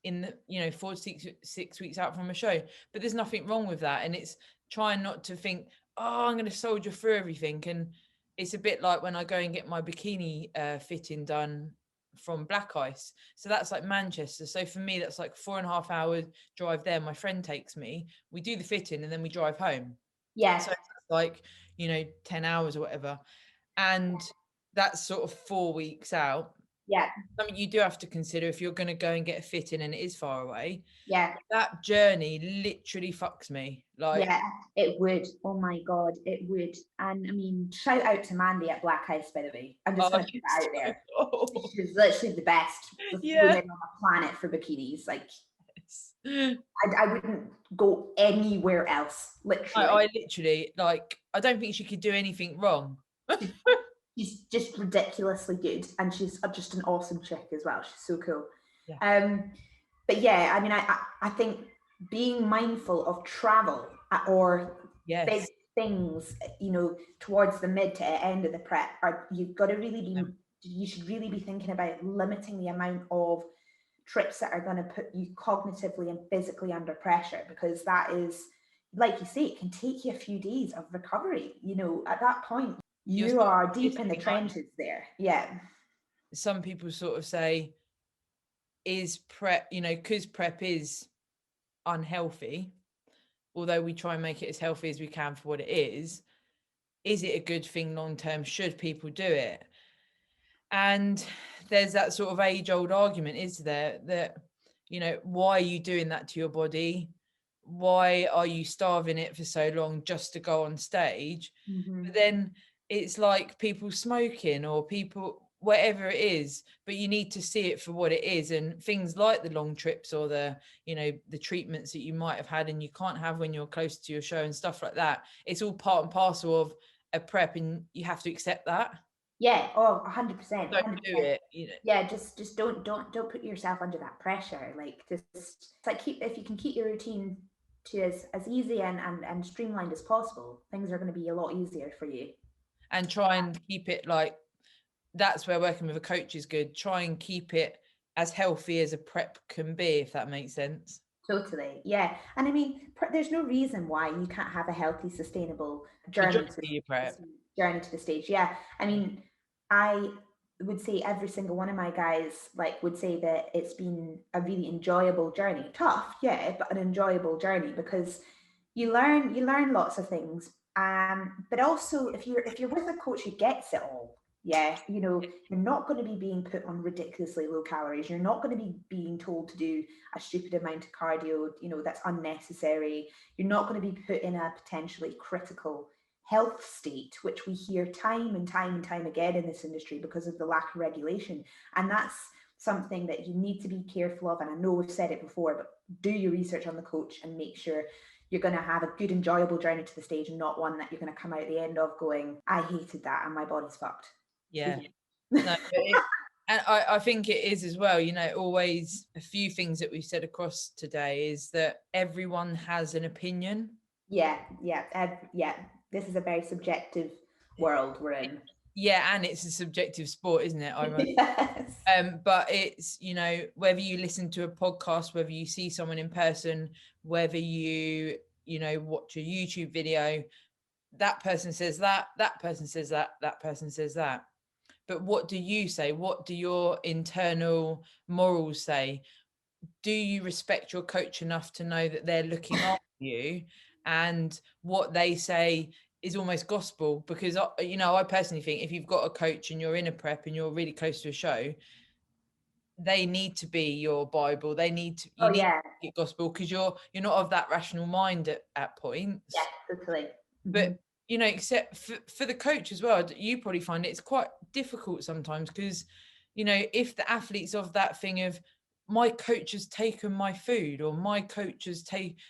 in the 4 to 6 weeks out from a show. But there's nothing wrong with that. And it's trying not to think, oh, I'm going to soldier through everything. And it's a bit like when I go and get my bikini fitting done from Black Ice. So that's like Manchester. So for me, that's like 4.5 hours drive there. My friend takes me, we do the fitting and then we drive home. So it's like, 10 hours or whatever. And that's sort of 4 weeks out. Something you do have to consider if you're going to go and get a fit in and it is far away. That journey literally fucks me. It would. Oh my God, it would. And I mean, shout out to Mandy at Black Ice, by the way. I'm just going to put that out there. She's literally the best woman on the planet for bikinis. Like, I wouldn't go anywhere else, literally. I literally, I don't think she could do anything wrong. She's just ridiculously good, and she's just an awesome chick as well. She's so cool. But yeah, I mean, I think being mindful of travel or big things, towards the mid to end of the prep, you've got to really be, you should really be thinking about limiting the amount of trips that are going to put you cognitively and physically under pressure, because that is, like you say, it can take you a few days of recovery. At that point, you are deep in the trenches there. Some people sort of say, is prep, because prep is unhealthy, although we try and make it as healthy as we can for what it is it a good thing long term? Should people do it? And there's that sort of age-old argument, is there, that why are you doing that to your body? Why are you starving it for so long just to go on stage? But then it's like people smoking or people, whatever it is, but you need to see it for what it is. And things like the long trips or the treatments that you might have had and you can't have when you're close to your show and stuff like that, it's all part and parcel of a prep, and you have to accept that. 100%. Don't do it. Just don't put yourself under that pressure. Like, just, it's like, if you can keep your routine to as easy and streamlined as possible, things are going to be a lot easier for you. And try and keep it, like, that's where working with a coach is good. Try and keep it as healthy as a prep can be, if that makes sense. Totally, yeah. And I mean, there's no reason why you can't have a healthy, sustainable journey to the stage. Yeah, I mean, I would say every single one of my guys would say that it's been a really enjoyable journey. Tough, yeah, but an enjoyable journey, because you learn lots of things. But also, if you're with a coach who gets it all, you're not going to be being put on ridiculously low calories. You're not going to be being told to do a stupid amount of cardio, that's unnecessary. You're not going to be put in a potentially critical health state, which we hear time and time and time again in this industry because of the lack of regulation. And that's something that you need to be careful of. And I know we've said it before, but do your research on the coach and make sure you're going to have a good, enjoyable journey to the stage, and not one that you're going to come out at the end of going, I hated that and my body's fucked. Yeah. No, and I think it is as well, always a few things that we've said across today is that everyone has an opinion. Yeah. This is a very subjective world we're in. Yeah, and it's a subjective sport, isn't it? Yes. But it's, whether you listen to a podcast, whether you see someone in person, whether you you know, watch a YouTube video, that person says that person says that person says that. But what do you say? What do your internal morals say? Do you respect your coach enough to know that they're looking after you, and what they say is almost gospel? Because, you know, I personally think if you've got a coach and you're in a prep and you're really close to a show, they need to be your Bible. They need to, you need to get gospel, because you're not of that rational mind at points. Yeah, totally. But, you know, except for the coach as well, you probably find it's quite difficult sometimes, because, you know, if the athlete's of that thing of, my coach has taken my food, or my coach has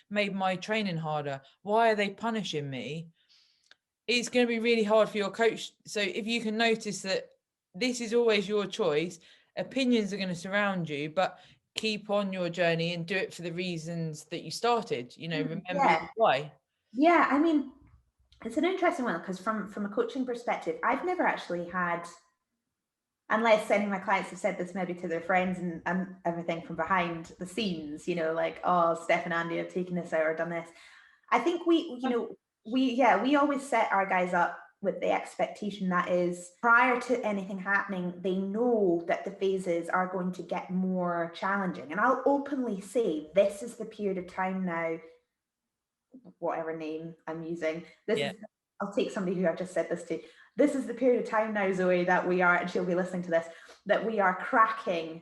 made my training harder, why are they punishing me? It's going to be really hard for your coach. So if you can notice that this is always your choice, opinions are going to surround you, but keep on your journey and do it for the reasons that you started, you know, remember why. Yeah, I mean, it's an interesting one, because from a coaching perspective, I've never actually had, unless any of my clients have said this maybe to their friends and everything from behind the scenes, you know, like, oh, Steff and Andy have taken this out or done this. I think we always set our guys up with the expectation that is, prior to anything happening, they know that the phases are going to get more challenging. And I'll openly say, this is the period of time now, whatever name I'm using, I'll take somebody who I've just said this to. This is the period of time now, Zoe, that we are, and she'll be listening to this, that we are cracking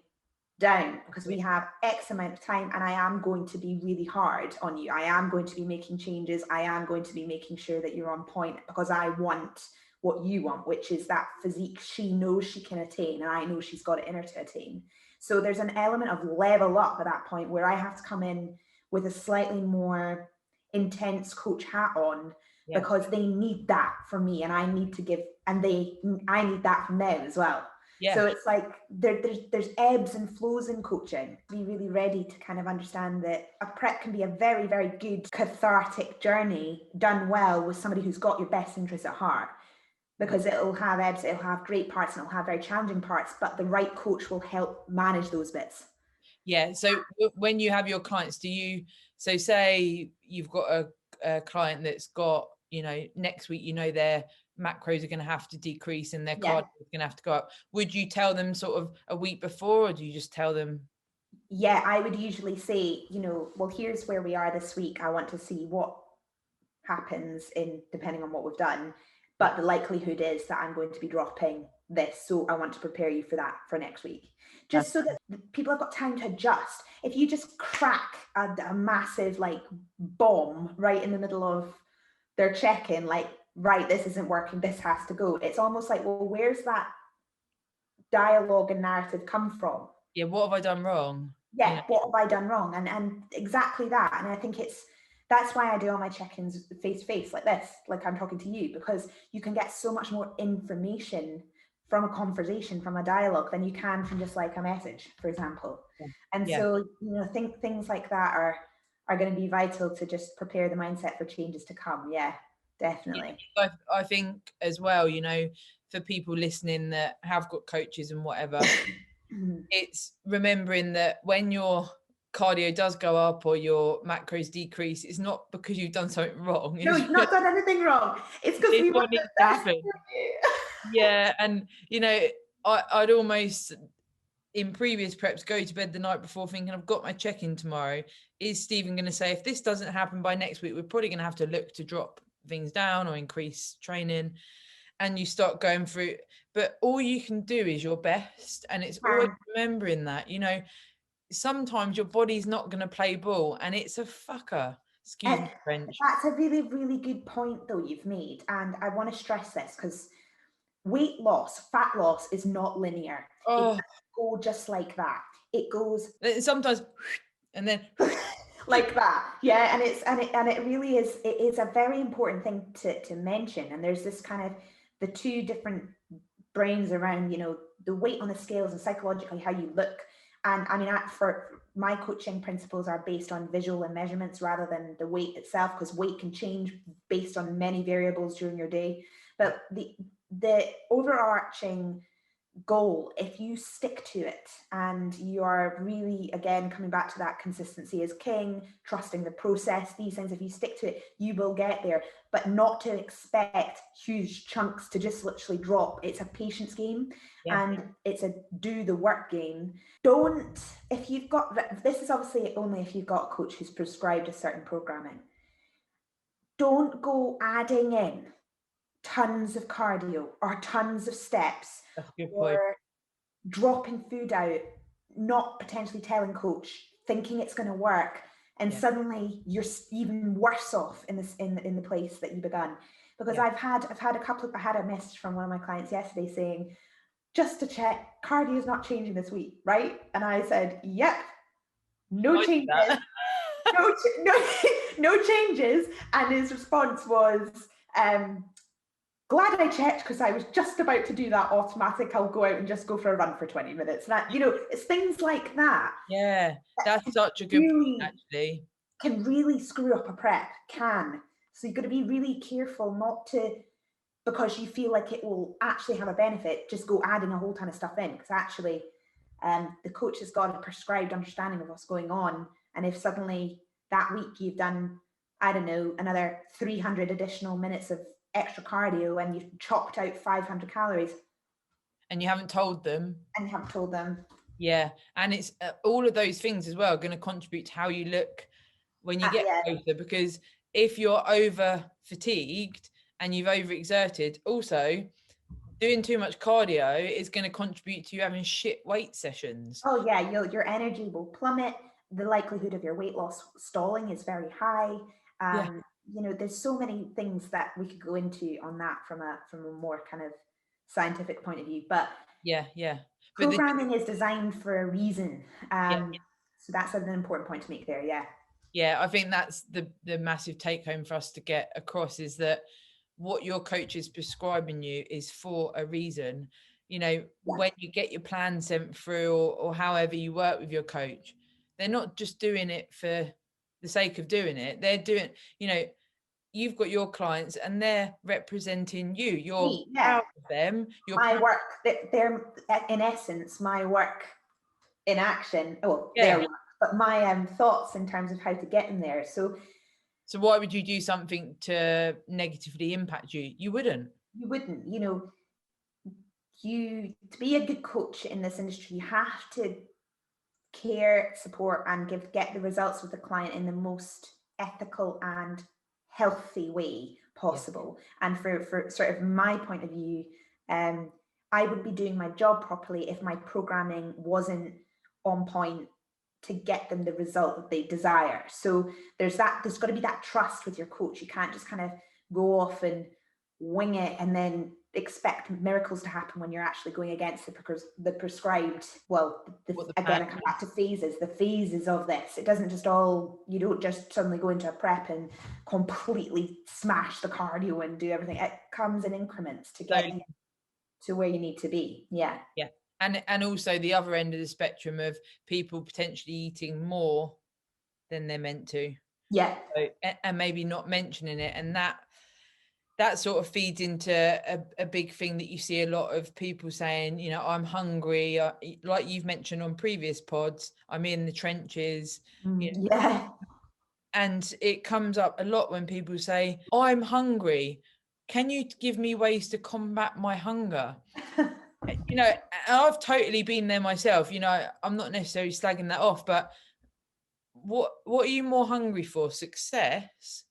down, because we have X amount of time, and I am going to be really hard on you. I am going to be making changes. I am going to be making sure that you're on point, because I want what you want, which is that physique she knows she can attain, and I know she's got it in her to attain. So there's an element of level up at that point where I have to come in with a slightly more intense coach hat on, because they need that from me, and I need to give, and I need that from them as well. So it's like there's ebbs and flows in coaching. Be really ready to kind of understand that a prep can be a very, very good cathartic journey done well with somebody who's got your best interests at heart, because it'll have ebbs, it'll have great parts, and it'll have very challenging parts, but the right coach will help manage those bits. Yeah. So when you have your clients, so say you've got a client that's got, you know, next week, you know, their macros are going to have to decrease and their cardio is going to have to go up. Would you tell them sort of a week before, or do you just tell them? Yeah, I would usually say, you know, well, here's where we are this week. I want to see what happens depending on what we've done. But the likelihood is that I'm going to be dropping this. So I want to prepare you for that for next week. Just so that people have got time to adjust. If you just crack a massive like bomb right in the middle of their check-in, like, right, this isn't working, this has to go. It's almost like, well, where's that dialogue and narrative come from? Yeah, what have I done wrong? Yeah, you know? What have I done wrong? And exactly that. And I think that's why I do all my check-ins face to face like this, like I'm talking to you, because you can get so much more information from a conversation, from a dialogue, than you can from just like a message, for example. And so, you know, things like that are going to be vital to just prepare the mindset for changes to come. Yeah, definitely. Yeah, I think as well, you know, for people listening that have got coaches and whatever, it's remembering that when your cardio does go up or your macros decrease, it's not because you've done something wrong. No, you've not done anything wrong. It's because we want the best for you. Yeah, and you know, I'd almost in previous preps go to bed the night before thinking, I've got my check-in tomorrow. Is Stephen going to say, if this doesn't happen by next week, we're probably going to have to look to drop things down or increase training? And you start going through, but all you can do is your best. And it's always remembering that, you know, sometimes your body's not going to play ball, and it's a fucker. Excuse me, French. That's a really, really good point though you've made. And I want to stress this, because weight loss, fat loss is not linear. It doesn't go just like that. It goes sometimes and then like that. Yeah. And it really is, it is a very important thing to mention. And there's this kind of the two different brains around, you know, the weight on the scales and psychologically how you look. And I mean, for my coaching principles are based on visual and measurements rather than the weight itself, because weight can change based on many variables during your day. But the overarching goal, if you stick to it and you are really, again, coming back to that consistency is king, trusting the process, these things, if you stick to it, you will get there. But not to expect huge chunks to just literally drop. It's a patience game, and it's a do the work game. Don't, if you've got, this is obviously only if you've got a coach who's prescribed a certain programming, don't go adding in tons of cardio or tons of steps or dropping food out, not potentially telling coach, thinking it's going to work, and suddenly you're even worse off in this in the place that you began. Because I had a message from one of my clients yesterday saying, just to check, cardio is not changing this week, right? And I said, yep, no changes. No changes. And his response was, glad I checked, because I was just about to do that automatic, I'll go out and just go for a run for 20 minutes. That, it's things like that. Yeah, that's such a good point, actually. Can really screw up a prep, So you've got to be really careful not to, because you feel like it will actually have a benefit, just go adding a whole ton of stuff in, because actually the coach has got a prescribed understanding of what's going on. And if suddenly that week you've done, I don't know, another 300 additional minutes of extra cardio and you've chopped out 500 calories. And you haven't told them. Yeah. And it's all of those things as well going to contribute to how you look when you get closer, because if you're over fatigued and you've overexerted, also doing too much cardio is going to contribute to you having shit weight sessions. Oh yeah, your energy will plummet. The likelihood of your weight loss stalling is very high. There's so many things that we could go into on that from a more kind of scientific point of view. But programming is designed for a reason. So that's an important point to make there. Yeah, I think that's the massive take home for us to get across, is that what your coach is prescribing you is for a reason. When you get your plan sent through or however you work with your coach, they're not just doing it for the sake of doing it. They're doing, you've got your clients and they're representing you. You're proud of them. My work, they're in essence, my work in action. Their work, but my thoughts in terms of how to get in there. So why would you do something to negatively impact you? You wouldn't. To be a good coach in this industry, you have to care, support, and get the results with the client in the most ethical and healthy way possible. And for sort of my point of view, I would be doing my job properly if my programming wasn't on point to get them the result that they desire. So there's got to be that trust with your coach. You can't just kind of go off and wing it and then expect miracles to happen when you're actually going against the prescribed. Again, I come back to the phases of this. It doesn't just you don't just suddenly go into a prep and completely smash the cardio and do everything. It comes in increments to get you to where you need to be. Yeah. And also the other end of the spectrum of people potentially eating more than they're meant to. And maybe not mentioning it, and that sort of feeds into a big thing that you see a lot of people saying, I'm hungry, like you've mentioned on previous pods, I'm in the trenches. And it comes up a lot when people say, I'm hungry, can you give me ways to combat my hunger? I've totally been there myself. I'm not necessarily slagging that off, but what are you more hungry for, success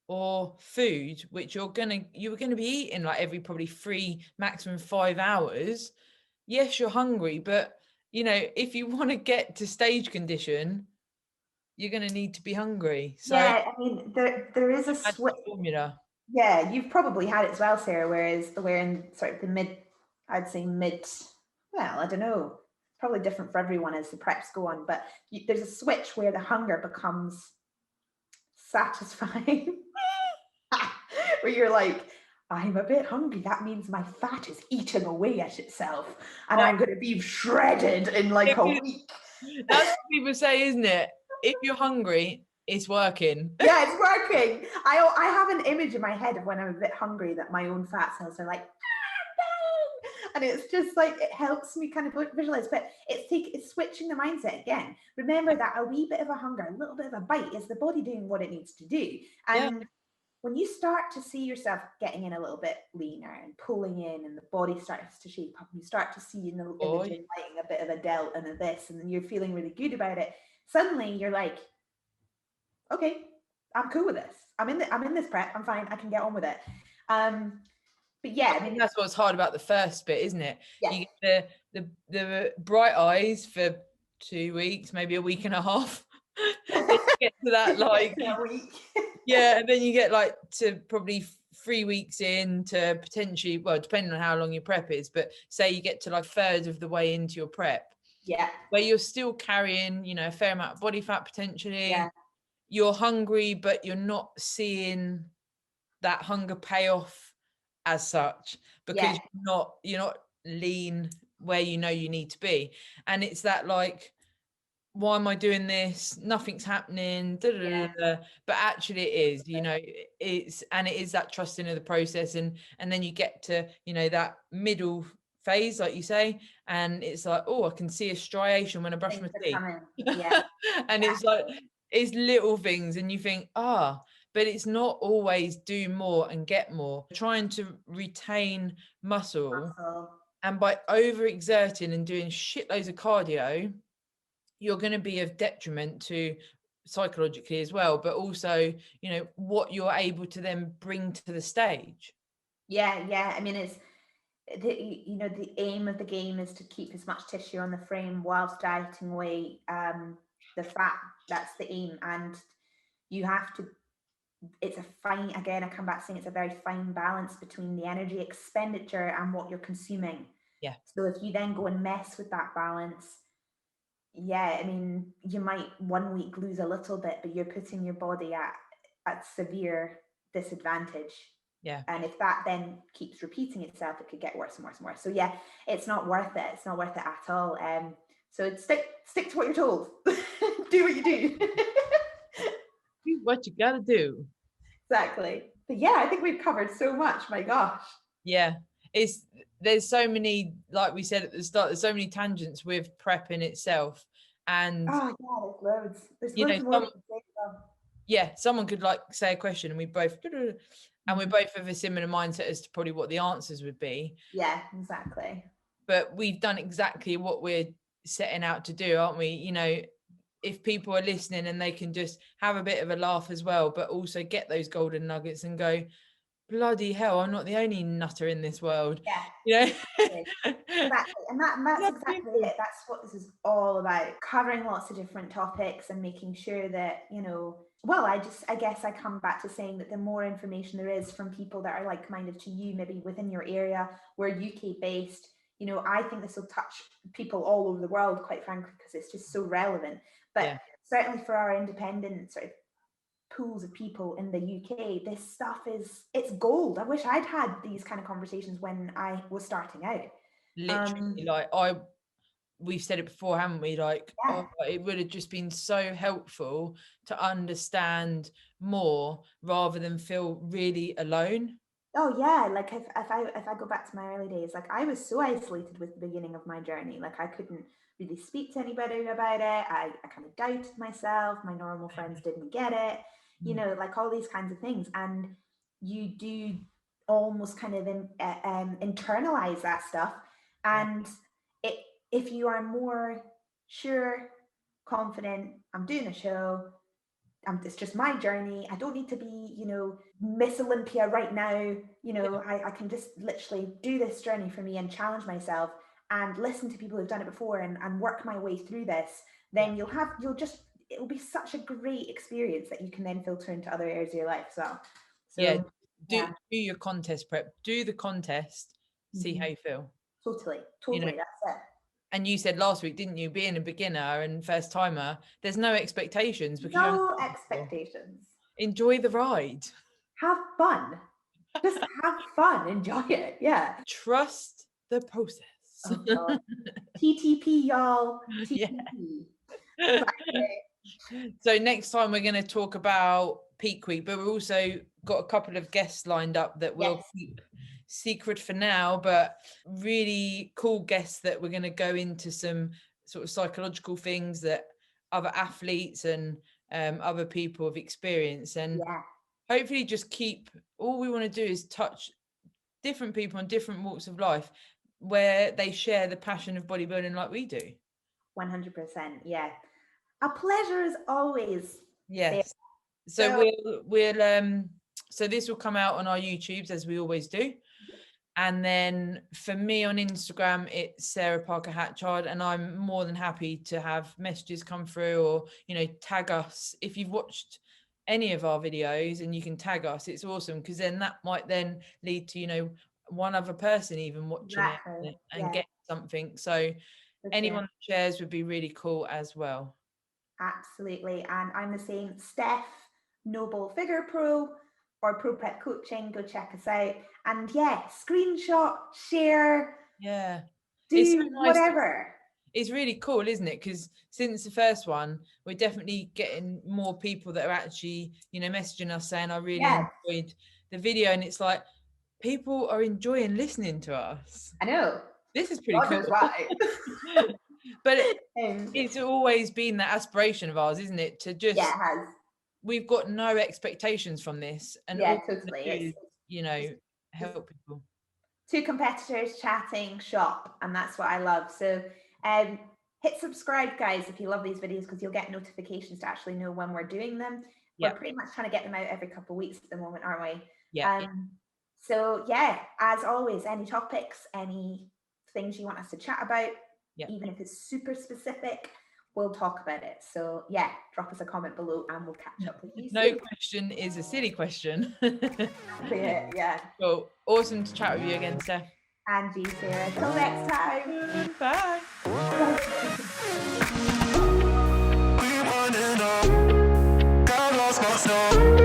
or food, which you're gonna be eating like every probably 3, maximum 5 hours? Yes, you're hungry, but if you want to get to stage condition, you're going to need to be hungry. So I mean, there is a switch formula. Yeah, you've probably had it as well, Sarah, where in sort of the mid, well, I don't know, probably different for everyone as the preps go on, but there's a switch where the hunger becomes satisfying, where you're like, I'm a bit hungry, that means my fat is eating away at itself, and I'm going to be shredded in like a week. That's what people say, isn't it? If you're hungry, it's working. Yeah, it's working. I have an image in my head of when I'm a bit hungry that my own fat cells are like, And it's just like, it helps me kind of visualize, but it's switching the mindset again. Remember that a wee bit of a hunger, a little bit of a bite is the body doing what it needs to do. And when you start to see yourself getting in a little bit leaner and pulling in, and the body starts to shape up, and you start to see in the image lighting a bit of a delt and a this, and you're feeling really good about it, suddenly you're like, okay, I'm cool with this. I'm in this prep. I'm fine. I can get on with it. But yeah, I mean, that's what's hard about the first bit, isn't it? Yeah. You get the bright eyes for 2 weeks, maybe a week and a half. Then you get to that like a week. Yeah, and then you get like to probably 3 weeks in to potentially, well, depending on how long your prep is, but say you get to like a third of the way into your prep. Yeah. Where you're still carrying, a fair amount of body fat potentially. Yeah. You're hungry, but you're not seeing that hunger payoff as such, because you're not lean where you know you need to be. And it's that like, why am I doing this? Nothing's happening. But actually it is, it is that trusting of the process. And then you get to, that middle phase, like you say, and it's like, oh, I can see a striation when I brush my teeth. And it's like, it's little things, and you think, but it's not always do more and get more. Trying to retain muscle. And by overexerting and doing shitloads of cardio, you're going to be of detriment to psychologically as well, but also, what you're able to then bring to the stage. I mean, it's the aim of the game is to keep as much tissue on the frame whilst dieting away the fat. That's the aim. And you have to, it's a fine, again, I come back saying it's a very fine balance between the energy expenditure and what you're consuming. So if you then go and mess with that balance, I mean, you might 1 week lose a little bit, but you're putting your body at severe disadvantage. And if that then keeps repeating itself, it could get worse and worse and worse. So it's not worth it. It's not worth it at all. So stick to what you're told. Do what you do. Do what you gotta do. Exactly. But I think we've covered so much. My gosh. There's so many, like we said at the start, there's so many tangents with prep in itself. And there's loads. There's loads more. Someone could like say a question, and we both have a similar mindset as to probably what the answers would be. Yeah, exactly. But we've done exactly what we're setting out to do, aren't we? If people are listening and they can just have a bit of a laugh as well, but also get those golden nuggets and go, bloody hell, I'm not the only nutter in this world. Exactly. And that's exactly it. That's what this is all about, covering lots of different topics and making sure that, I guess I come back to saying that the more information there is from people that are like-minded to you, maybe within your area, we're UK based, I think this will touch people all over the world, quite frankly, because it's just so relevant. But certainly for our independent sort of pools of people in the UK, this stuff it's gold. I wish I'd had these kind of conversations when I was starting out. Literally, we've said it before, haven't we? It would have just been so helpful to understand more rather than feel really alone. Like if I go back to my early days, like I was so isolated with the beginning of my journey. Like I couldn't really speak to anybody about it. I kind of doubted myself. My normal friends didn't get it. Like all these kinds of things. And you do almost kind of internalize that stuff. And if you are more sure, confident, I'm doing a show, it's just my journey, I don't need to be, Miss Olympia right now, I can just literally do this journey for me and challenge myself and listen to people who've done it before and work my way through this, then it'll be such a great experience that you can then filter into other areas of your life. Do your contest prep, do the contest, see how you feel. Totally, that's it. And you said last week, didn't you, being a beginner and first timer, there's no expectations. No expectations. Enjoy the ride. Have fun. Just have fun. Enjoy it. Yeah. Trust the process. Oh, God. TTP, y'all. TTP. Yeah. So next time we're going to talk about peak week, but we've also got a couple of guests lined up that we'll keep secret for now, but really cool guests that we're going to go into some sort of psychological things that other athletes and other people have experienced, and hopefully just keep, all we want to do is touch different people in different walks of life where they share the passion of bodybuilding like we do. 100%. Yeah. A pleasure as always. Yes. So we'll so this will come out on our YouTubes as we always do. And then for me on Instagram, it's Sarah Parker Hatchard, and I'm more than happy to have messages come through, or, you know, tag us. If you've watched any of our videos and you can tag us, it's awesome, because then that might then lead to, you know, one other person even watching it and get something. So anyone that shares would be really cool as well. Absolutely. And I'm the same, Steff, Noble Figure Pro, or Pro Prep Coaching. Go check us out. And screenshot, share, do so nice. Whatever. It's really cool, isn't it? Because since the first one, we're definitely getting more people that are actually, you know, messaging us saying, I really enjoyed the video. And it's like, people are enjoying listening to us. I know. This is pretty cool. Right. But it's always been that aspiration of ours, isn't it? To just, it has. We've got no expectations from this. And totally. You know, help people. Two competitors chatting shop, and that's what I love. So hit subscribe, guys, if you love these videos, because you'll get notifications to actually know when we're doing them. We're pretty much trying to get them out every couple of weeks at the moment, aren't we? So as always, any topics, any things you want us to chat about, even if it's super specific, we'll talk about it. So drop us a comment below and we'll catch up with you soon. No question is a silly question. Well, awesome to chat with you again, Steph. And you, Sarah. Till next time. Bye. God lost my soul.